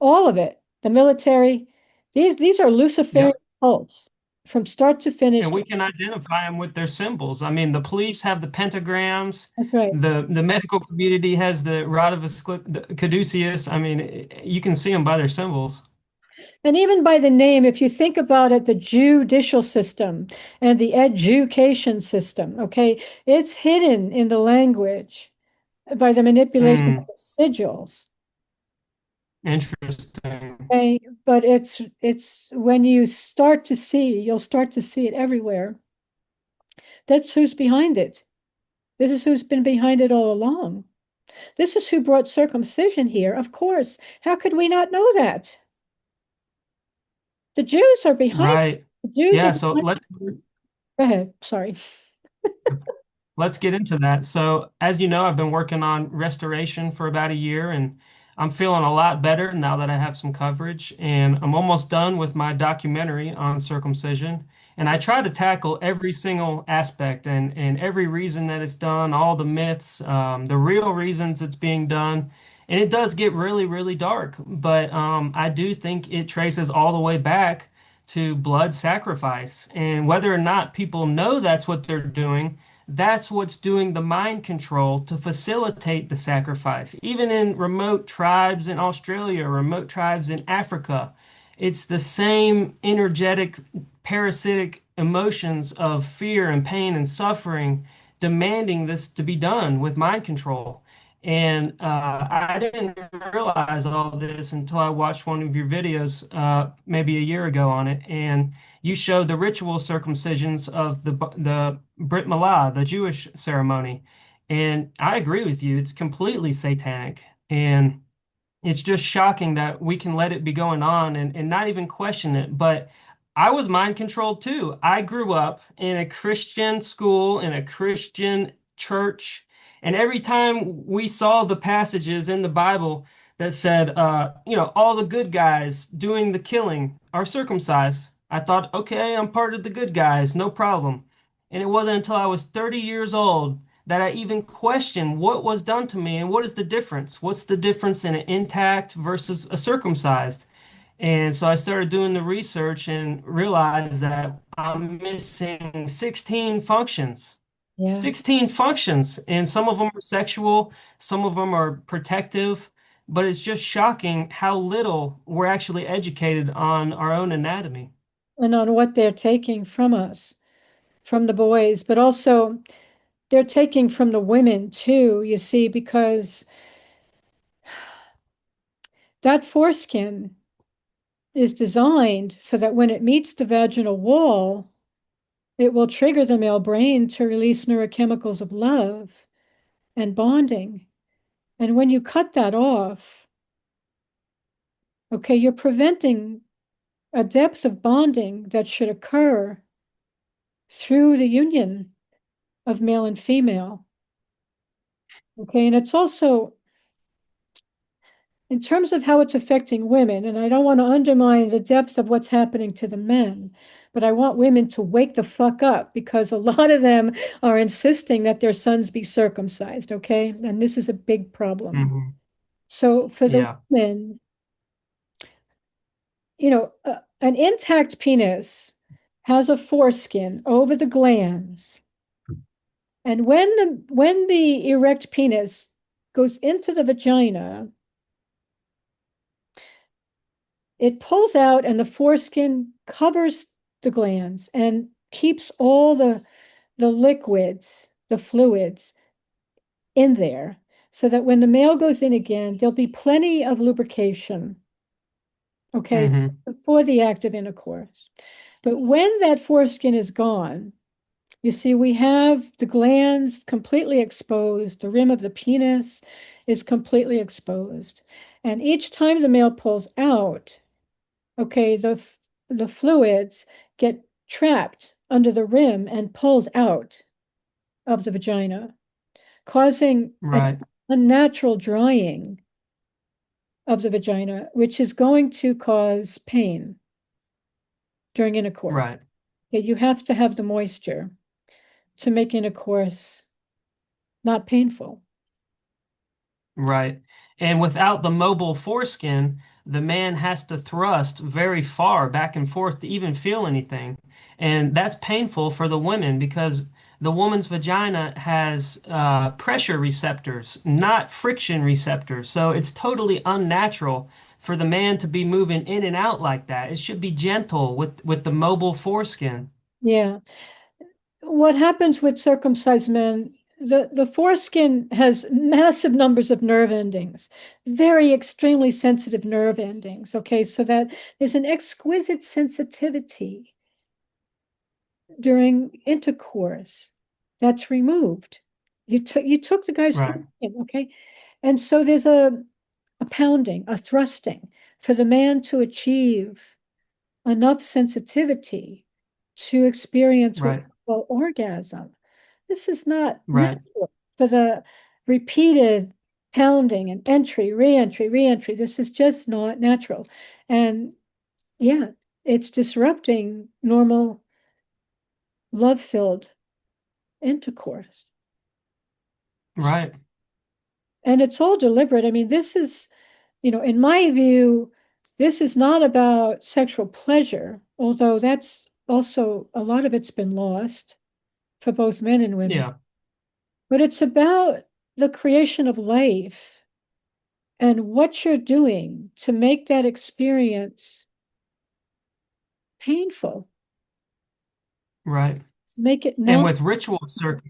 all of it, the military. These are Luciferian Yep. cults from start to finish. And we can identify them with their symbols. I mean, the police have the pentagrams, That's right. the medical community has the rod of Caduceus. I mean, you can see them by their symbols. And even by the name, if you think about it, the judicial system and the education system, okay, it's hidden in the language by the manipulation of Hmm. the sigils. Interesting. Okay, but it's when you start to see, you'll start to see it everywhere. That's who's behind it. This is who's been behind it all along. This is who brought circumcision here, of course. How could we not know that? The Jews are behind. Right. The Jews are Yeah, so behind. let's Go ahead. Sorry. Let's get into that. So, as you know, I've been working on restoration for about a year, and I'm feeling a lot better now that I have some coverage. And I'm almost done with my documentary on circumcision. And I try to tackle every single aspect and every reason that it's done, all the myths, the real reasons it's being done. And it does get really, really dark, but I do think it traces all the way back to blood sacrifice. And whether or not people know that's what they're doing, that's what's doing the mind control to facilitate the sacrifice. Even in remote tribes in Australia, remote tribes in Africa, it's the same energetic, parasitic emotions of fear and pain and suffering demanding this to be done with mind control. And I didn't realize all this until I watched one of your videos maybe a year ago on it. And you showed the ritual circumcisions of the Brit Milah, the Jewish ceremony. And I agree with you. It's completely satanic. And it's just shocking that we can let it be going on and not even question it. But I was mind controlled too. I grew up in a Christian school, in a Christian church. And every time we saw the passages in the Bible that said, all the good guys doing the killing are circumcised, I thought, okay, I'm part of the good guys, no problem. And it wasn't until I was 30 years old that I even questioned what was done to me and what is the difference? What's the difference in an intact versus a circumcised? And so I started doing the research and realized that I'm missing 16 functions. Yeah. 16 functions, and some of them are sexual, some of them are protective, but it's just shocking how little we're actually educated on our own anatomy. And on what they're taking from us, from the boys, but also they're taking from the women too, you see, because that foreskin is designed so that when it meets the vaginal wall, it will trigger the male brain to release neurochemicals of love and bonding. And when you cut that off, okay, you're preventing a depth of bonding that should occur through the union of male and female. Okay, and it's also in terms of how it's affecting women, and I don't want to undermine the depth of what's happening to the men, but I want women to wake the fuck up because a lot of them are insisting that their sons be circumcised, okay? And this is a big problem. Hmm. So for the Yeah. women, an intact penis has a foreskin over the glands. And when the erect penis goes into the vagina, it pulls out and the foreskin covers the glands and keeps all the liquids, the fluids in there so that when the male goes in again, there'll be plenty of lubrication, okay, Hmm. for the act of intercourse. But when that foreskin is gone, you see, we have the glands completely exposed. The rim of the penis is completely exposed. And each time the male pulls out, okay, the fluids get trapped under the rim and pulled out of the vagina, causing an Right. unnatural drying of the vagina, which is going to cause pain during intercourse. Right. Okay, you have to have the moisture to make intercourse not painful. Right. And without the mobile foreskin, the man has to thrust very far back and forth to even feel anything. And that's painful for the women because the woman's vagina has pressure receptors, not friction receptors. So it's totally unnatural for the man to be moving in and out like that. It should be gentle with the mobile foreskin. Yeah. What happens with circumcised men, the foreskin has massive numbers of nerve endings, very extremely sensitive nerve endings. Okay, so that there's an exquisite sensitivity during intercourse that's removed. You took the guy's Right. foreskin, okay? And so there's a pounding, a thrusting for the man to achieve enough sensitivity to experience what we Right. call orgasm. This is not Right. natural for the repeated pounding and entry, re-entry, re-entry. This is just not natural. And yeah, it's disrupting normal love-filled intercourse. Right. And it's all deliberate. I mean, in my view, this is not about sexual pleasure, although that's also a lot of it's been lost for both men and women. Yeah. But it's about the creation of life and what you're doing to make that experience painful, Right. to make it And non. with ritual Go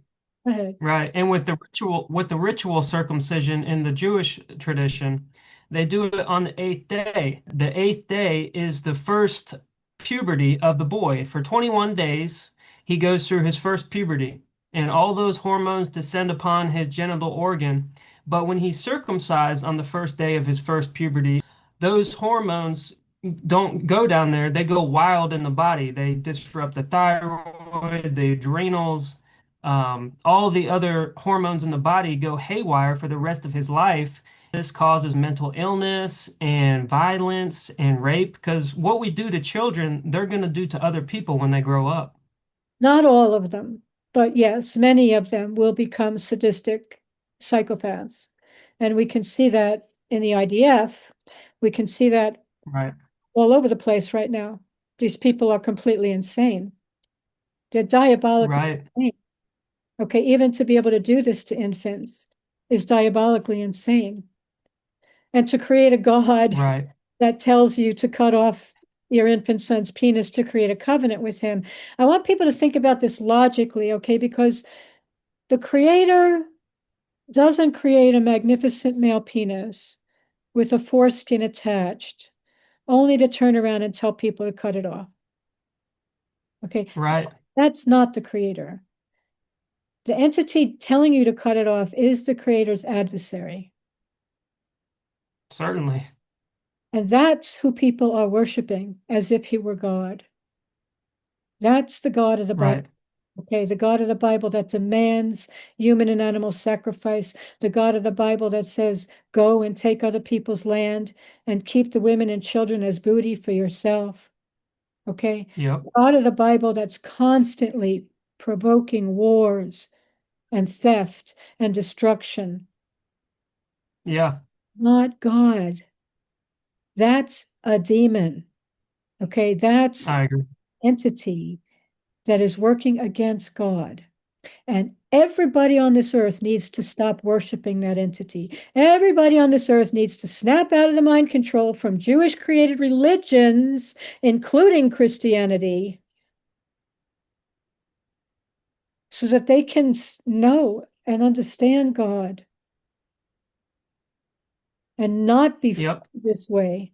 ahead. right. And with the ritual circumcision in the Jewish tradition, they do it on the eighth day. The eighth day is the first puberty of the boy. For 21 days, he goes through his first puberty, and all those hormones descend upon his genital organ. But when he's circumcised on the first day of his first puberty, those hormones don't go down there. They go wild in the body. They disrupt the thyroid, the adrenals, all the other hormones in the body go haywire for the rest of his life. This causes mental illness and violence and rape because what we do to children, they're going to do to other people when they grow up. Not all of them, but yes, many of them will become sadistic psychopaths. And we can see that in the IDF. We can see that Right, all over the place right now. These people are completely insane. They're diabolically right, insane. Okay, even to be able to do this to infants is diabolically insane. And to create a God right, that tells you to cut off your infant son's penis to create a covenant with him. I want people to think about this logically, okay? Because the creator doesn't create a magnificent male penis with a foreskin attached, only to turn around and tell people to cut it off. Okay, Right. that's not the creator. The entity telling you to cut it off is the creator's adversary. Certainly. And that's who people are worshiping as if he were God. That's the God of the Bible. Right. Okay, the God of the Bible that demands human and animal sacrifice, the God of the Bible that says, go and take other people's land and keep the women and children as booty for yourself. Okay, Yep. the God of the Bible that's constantly provoking wars and theft and destruction. Yeah. Not God. That's a demon. Okay, that's I agree. entity that is working against God. And everybody on this earth needs to stop worshiping that entity. Everybody on this earth needs to snap out of the mind control from Jewish created religions, including Christianity, so that they can know and understand God and not be Yep. this way.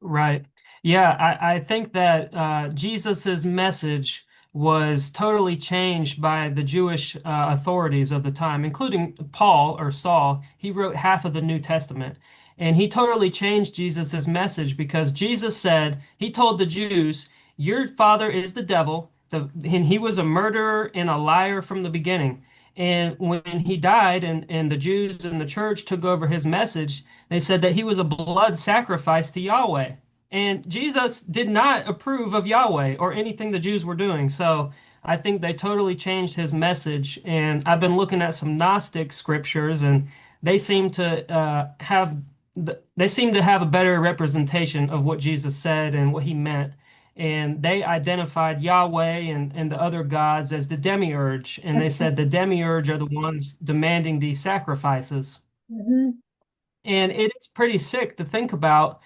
Right. Yeah, I think that Jesus's message was totally changed by the Jewish authorities of the time, including Paul or Saul. He wrote half of the New Testament, and he totally changed Jesus's message because Jesus said, he told the Jews, "Your father is the devil, and he was a murderer and a liar from the beginning." And when he died, and the Jews and the church took over his message, they said that he was a blood sacrifice to Yahweh. And Jesus did not approve of Yahweh or anything the Jews were doing. So I think they totally changed his message. And I've been looking at some Gnostic scriptures, and they seem to they seem to have a better representation of what Jesus said and what he meant. And they identified Yahweh and the other gods as the demiurge. And they said the demiurge are the ones demanding these sacrifices. Mhm. And it is pretty sick to think about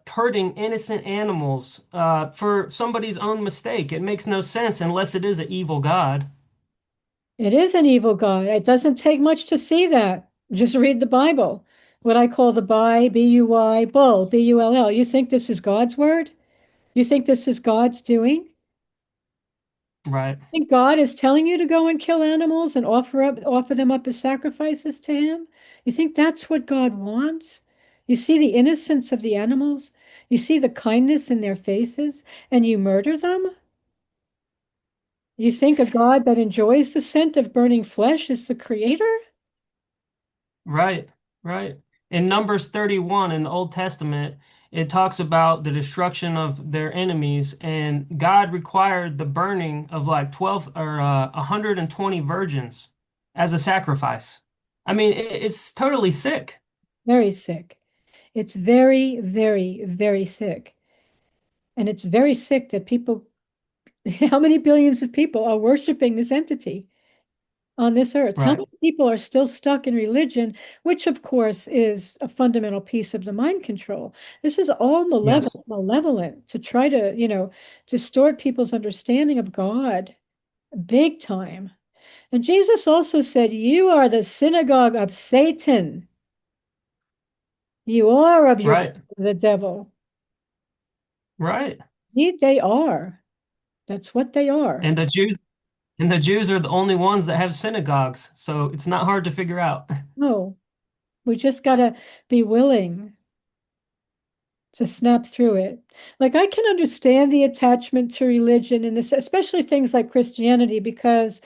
hurting innocent animals for somebody's own mistake. It makes no sense unless it is an evil God. It is an evil God. It doesn't take much to see that. Just read the Bible. What I call the B-U-Y, bull, B-U-L-L. You think this is God's word? You think this is God's doing? Right, Think God is telling you to go and kill animals and offer them up as sacrifices to him? You think that's what God wants? You see the innocence of the animals? You see the kindness in their faces, and you murder them? You think a God that enjoys the scent of burning flesh is the creator? right, right. In Numbers 31 in the Old Testament, it talks about the destruction of their enemies, and God required the burning of like 12 or 120 virgins as a sacrifice. I mean, it's totally sick. Very sick. It's very, very, very sick. And it's very sick that people, how many billions of people are worshiping this entity on this earth? How Right. many people are still stuck in religion, which of course is a fundamental piece of the mind control? This is all Yes. malevolent to try to, distort people's understanding of God big time. And Jesus also said, you are the synagogue of Satan. You are of your Right. father, the devil. Right. Indeed, they are. That's what they are. And the Jews are the only ones that have synagogues, so it's not hard to figure out. No, we just got to be willing to snap through it. Like I can understand the attachment to religion and this, especially things like Christianity, because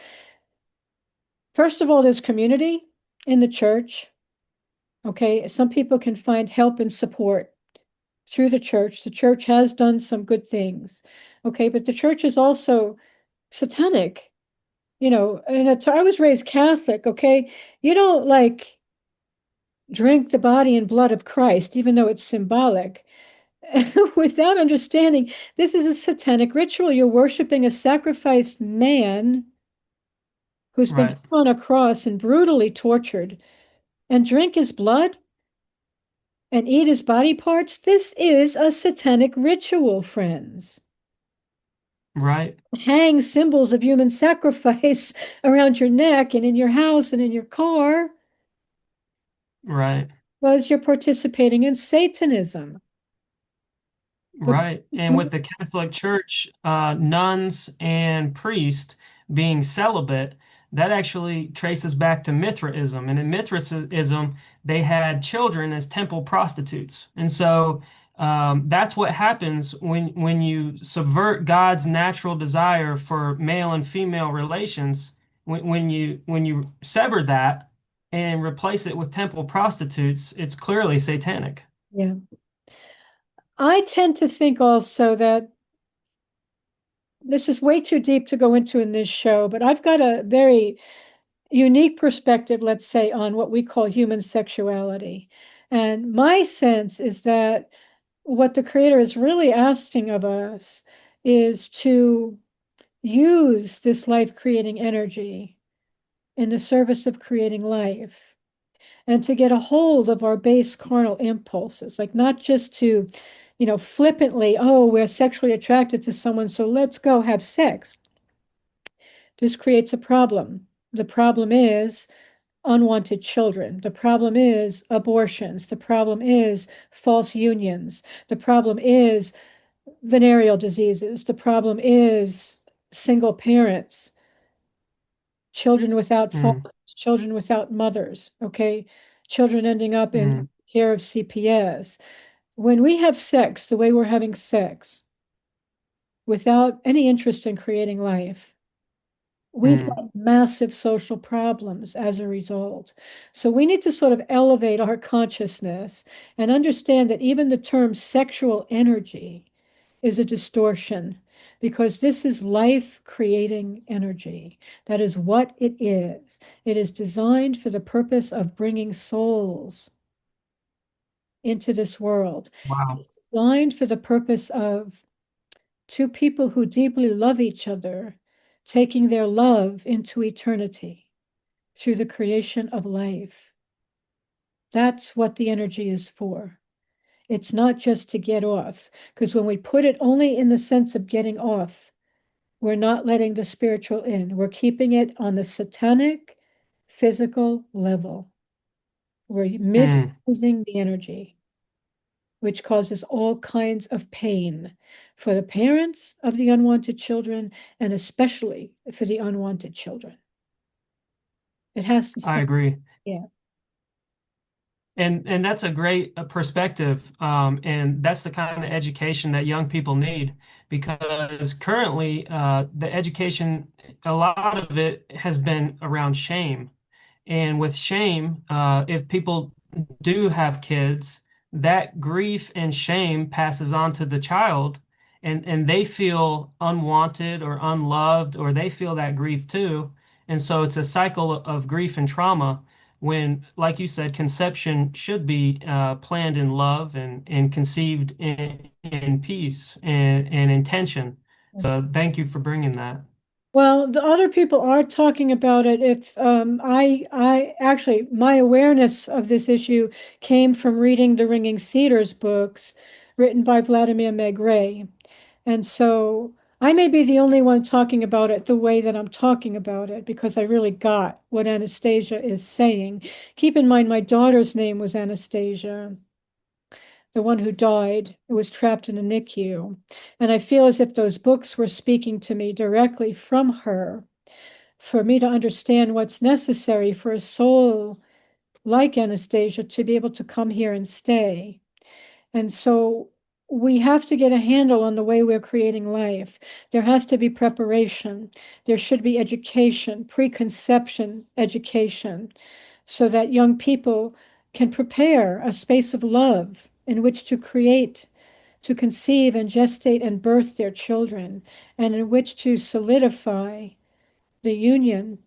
first of all, there's community in the church. Okay, some people can find help and support through the church. The church has done some good things. Okay, but the church is also satanic. And I was raised Catholic. Okay, you don't like drink the body and blood of Christ, even though it's symbolic, without understanding this is a satanic ritual. You're worshiping a sacrificed man who's been Right. hung on a cross and brutally tortured, and drink his blood and eat his body parts. This is a satanic ritual, friends. Right. Hang symbols of human sacrifice around your neck and in your house and in your car. Right. Because you're participating in Satanism. The, Right. And with the Catholic Church, nuns and priests being celibate, that actually traces back to Mithraism. And in Mithraism, they had children as temple prostitutes. And so that's what happens when you subvert God's natural desire for male and female relations. When you sever that and replace it with temple prostitutes, it's clearly satanic. yeah. I tend to think also that this is way too deep to go into in this show, but I've got a very unique perspective, let's say, on what we call human sexuality. And my sense is that what the Creator is really asking of us is to use this life creating energy in the service of creating life and to get a hold of our base carnal impulses, like not just to, flippantly, oh, we're sexually attracted to someone, so let's go have sex. This creates a problem. The problem is unwanted children. The problem is abortions. The problem is false unions. The problem is venereal diseases. The problem is single parents, children without Mm, fathers, children without mothers, okay? Children ending up in mm, care of CPS. When we have sex the way we're having sex without any interest in creating life, we've mm. got massive social problems as a result. So we need to sort of elevate our consciousness and understand that even the term sexual energy is a distortion because this is life creating energy. That is what it is. It is designed for the purpose of bringing souls into this world. Wow. It's designed for the purpose of two people who deeply love each other taking their love into eternity through the creation of life. That's what the energy is for. It's not just to get off, because when we put it only in the sense of getting off, we're not letting the spiritual in. We're keeping it on the satanic physical level. We're Mm, misusing the energy, which causes all kinds of pain for the parents of the unwanted children and especially for the unwanted children. It has to I stop. agree. Yeah. And that's a great perspective. And that's the kind of education that young people need because currently the education, a lot of it has been around shame. And with shame, if people do have kids, that grief and shame passes on to the child, and they feel unwanted or unloved, or they feel that grief too. And so it's a cycle of grief and trauma when, like you said, conception should be planned in love and conceived in peace and intention. So thank you for bringing that. Well, the other people are talking about it. If I actually, my awareness of this issue came from reading the Ringing Cedars books written by Vladimir Maigret. And so I may be the only one talking about it the way that I'm talking about it because I really got what Anastasia is saying. Keep in mind, my daughter's name was Anastasia, the one who died, who was trapped in a NICU. And I feel as if those books were speaking to me directly from her for me to understand what's necessary for a soul like Anastasia to be able to come here and stay. And so we have to get a handle on the way we're creating life. There has to be preparation. There should be education, preconception education, so that young people can prepare a space of love in which to create, to conceive and gestate and birth their children, and in which to solidify the union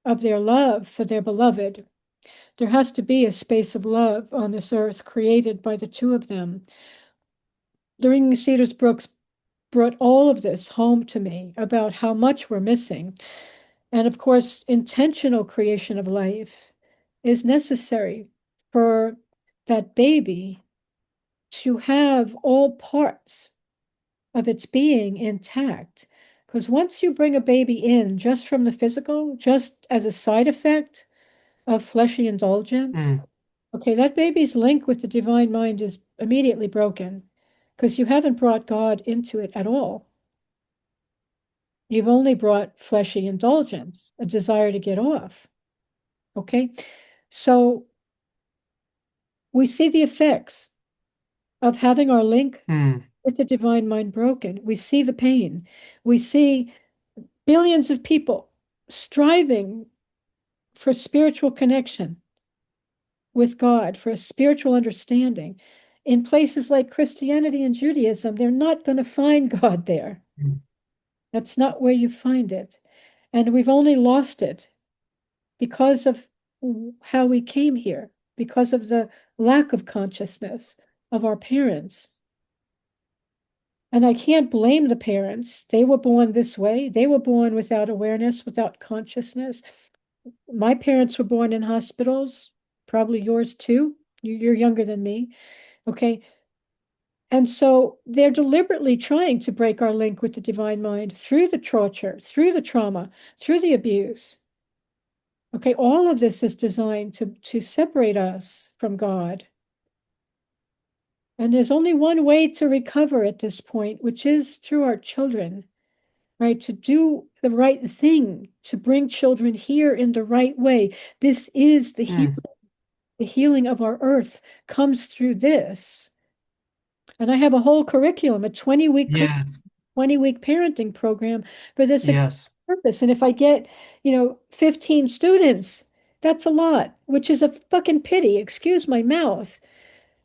of their love for their beloved. There has to be a space of love on this earth created by the two of them. The Ringing Cedars Brooks brought all of this home to me about how much we're missing. And of course, intentional creation of life is necessary for that baby to have all parts of its being intact. Because once you bring a baby in just from the physical, just as a side effect of fleshy indulgence, Mm, Okay, that baby's link with the divine mind is immediately broken because you haven't brought God into it at all. You've only brought fleshy indulgence, a desire to get off. Okay, so we see the effects of having our link Mm. with the divine mind broken. We see the pain. We see billions of people striving for spiritual connection with God, for a spiritual understanding. In places like Christianity and Judaism, they're not going to find God there. Mm. That's not where you find it. And we've only lost it because of how we came here, because of the lack of consciousness of our parents. And I can't blame the parents. They were born this way. They were born without awareness, without consciousness. My parents were born in hospitals, probably yours too. You're younger than me. Okay. And so they're deliberately trying to break our link with the divine mind through the torture, through the trauma, through the abuse. Okay. All of this is designed to separate us from God. And there's only one way to recover at this point, which is through our children, right? To do the right thing, to bring children here in the right way. This is the healing. Mm. The healing of our earth comes through this. And I have a whole curriculum, a 20-week 20-week parenting program for this exact Yes. purpose. And if I get, 15 students, that's a lot, which is a fucking pity. Excuse my mouth.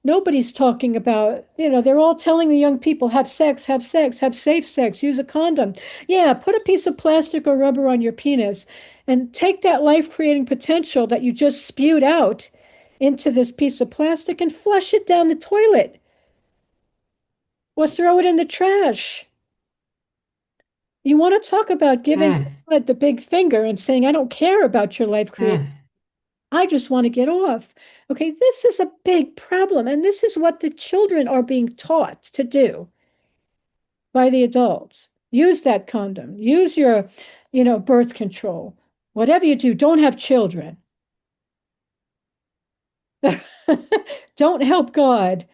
Nobody's talking about, they're all telling the young people, have sex, have safe sex, use a condom. Yeah, put a piece of plastic or rubber on your penis and take that life-creating potential that you just spewed out into this piece of plastic and flush it down the toilet or throw it in the trash. You want to talk about giving Mm. God the big finger and saying, I don't care about your life creating. Mm. I just want to get off. Okay, this is a big problem. And this is what the children are being taught to do by the adults. Use that condom, use your, birth control. Whatever you do, don't have children. Don't help God.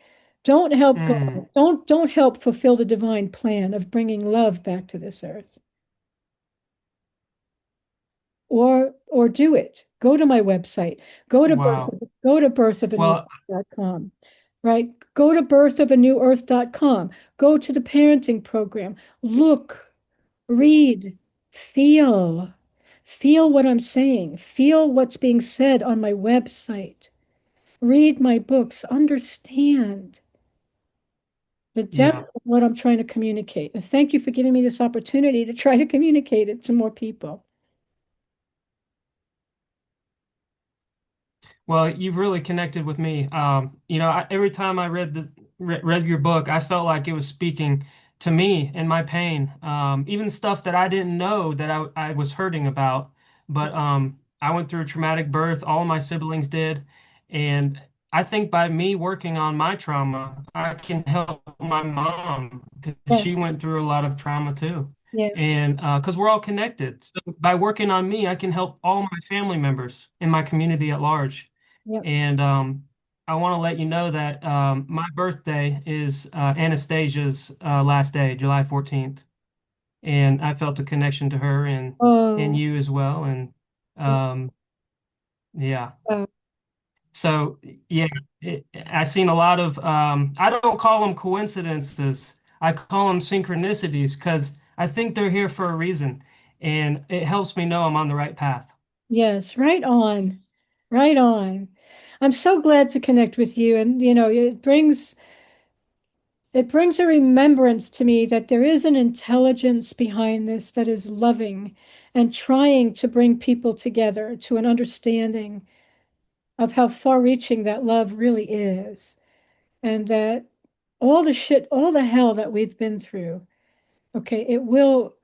Don't help Mm. God. Don't help fulfill the divine plan of bringing love back to this earth. Or do it. Go to my website. Go to birth, Wow. go to birthofanew Well, dot com. Right? Go to birthofanewearth.com. Go to the parenting program. Look, read, feel. Feel what I'm saying. Feel what's being said on my website. Read my books. Understand the depth yeah. of what I'm trying to communicate. And thank you for giving me this opportunity to try to communicate it to more people. Well, you've really connected with me. Every time I read your book, I felt like it was speaking to me and my pain. Even stuff that I didn't know that I was hurting about. But I went through a traumatic birth. All my siblings did, and I think by me working on my trauma, I can help my mom because Yeah, she went through a lot of trauma too. yeah, And because we're all connected. So by working on me, I can help all my family members in my community at large. yeah. And I want to let you know that my birthday is Anastasia's last day, July 14th. And I felt a connection to her and Oh, you as well. And um, yeah. wow. So, yeah, I've seen a lot of, I don't call them coincidences. I call them synchronicities because I think they're here for a reason. And it helps me know I'm on the right path. Yes, right on. Right on. I'm so glad to connect with you. And, it brings a remembrance to me that there is an intelligence behind this that is loving and trying to bring people together to an understanding of how far-reaching that love really is. And that all the shit, all the hell that we've been through, okay, it will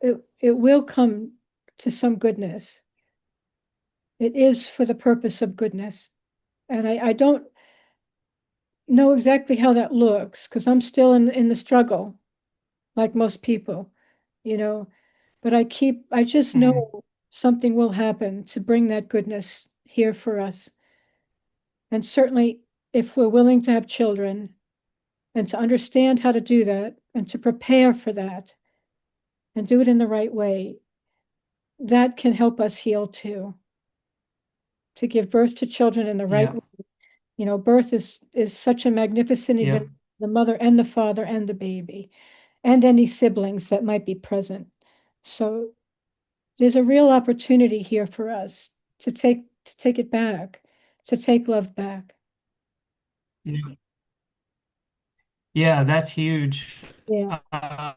come to some goodness. It is for the purpose of goodness. And I don't know exactly how that looks because I'm still in the struggle, like most people, you know. But I just Mm. know something will happen to bring that goodness here for us. And certainly, if we're willing to have children and to understand how to do that and to prepare for that and do it in the right way, that can help us heal too. To give birth to children in the right Yeah. way. You know, birth is such a magnificent Yeah. event, the mother and the father and the baby, and any siblings that might be present. So there's a real opportunity here for us to take it back, to take love back. Yeah. Yeah, that's huge. Yeah. Uh,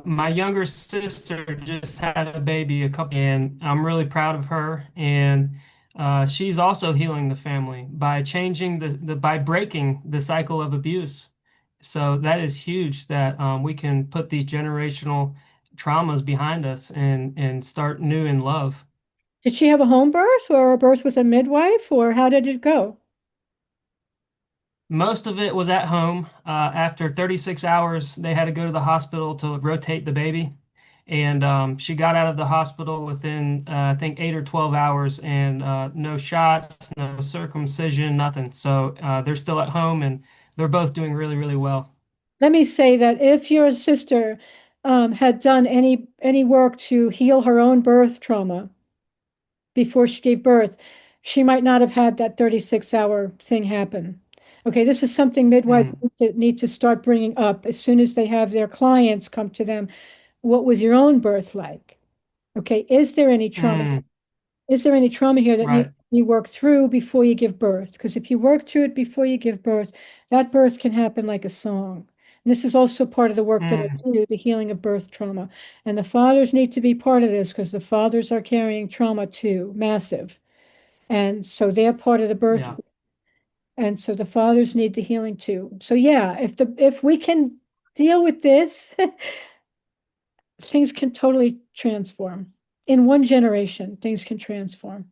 my younger sister just had a baby and I'm really proud of her. And she's also healing the family by changing by breaking the cycle of abuse. So that is huge that we can put these generational traumas behind us and start new in love. Did she have a home birth or a birth with a midwife, or how did it go? Most of it was at home. After 36 hours, they had to go to the hospital to rotate the baby. And she got out of the hospital within, I think, 8 or 12 hours, and no shots, no circumcision, nothing. So they're still at home, and they're both doing really, really well. Let me say that if your sister had done any work to heal her own birth trauma before she gave birth, she might not have had that 36-hour thing happen. Okay, this is something midwives Mm, need to start bringing up as soon as they have their clients come to them. What was your own birth like? Okay, is there any trauma? mm, Is there any trauma here that needs right. to be worked through before you give birth? Because if you work through it before you give birth, that birth can happen like a song. And this is also part of the work that I Mm, do, the healing of birth trauma. And the fathers need to be part of this because the fathers are carrying trauma too, massive. And so they're part of the birth. yeah, And so the fathers need the healing too. So yeah, if we can deal with this, things can totally transform. In one generation, things can transform.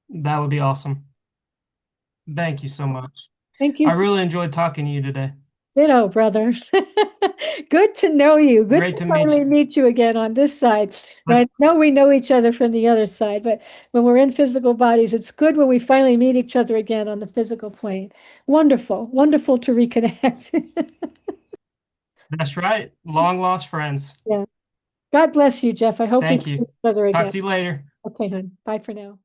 that would be awesome. Thank you so much. Thank you I so really enjoyed talking to you today. Ditto, brother. Good to know you. Good Great to to meet finally you. meet you again on this side. Let's, Right? Know we know each other from the other side, but when we're in physical bodies, it's good when we finally meet each other again on the physical plane. Wonderful, wonderful to reconnect. that's right. Long lost friends. Yeah. God bless you, Jeff. I hope we Thank see you. each other Talk again. to you later. Okay, hon. Bye for now.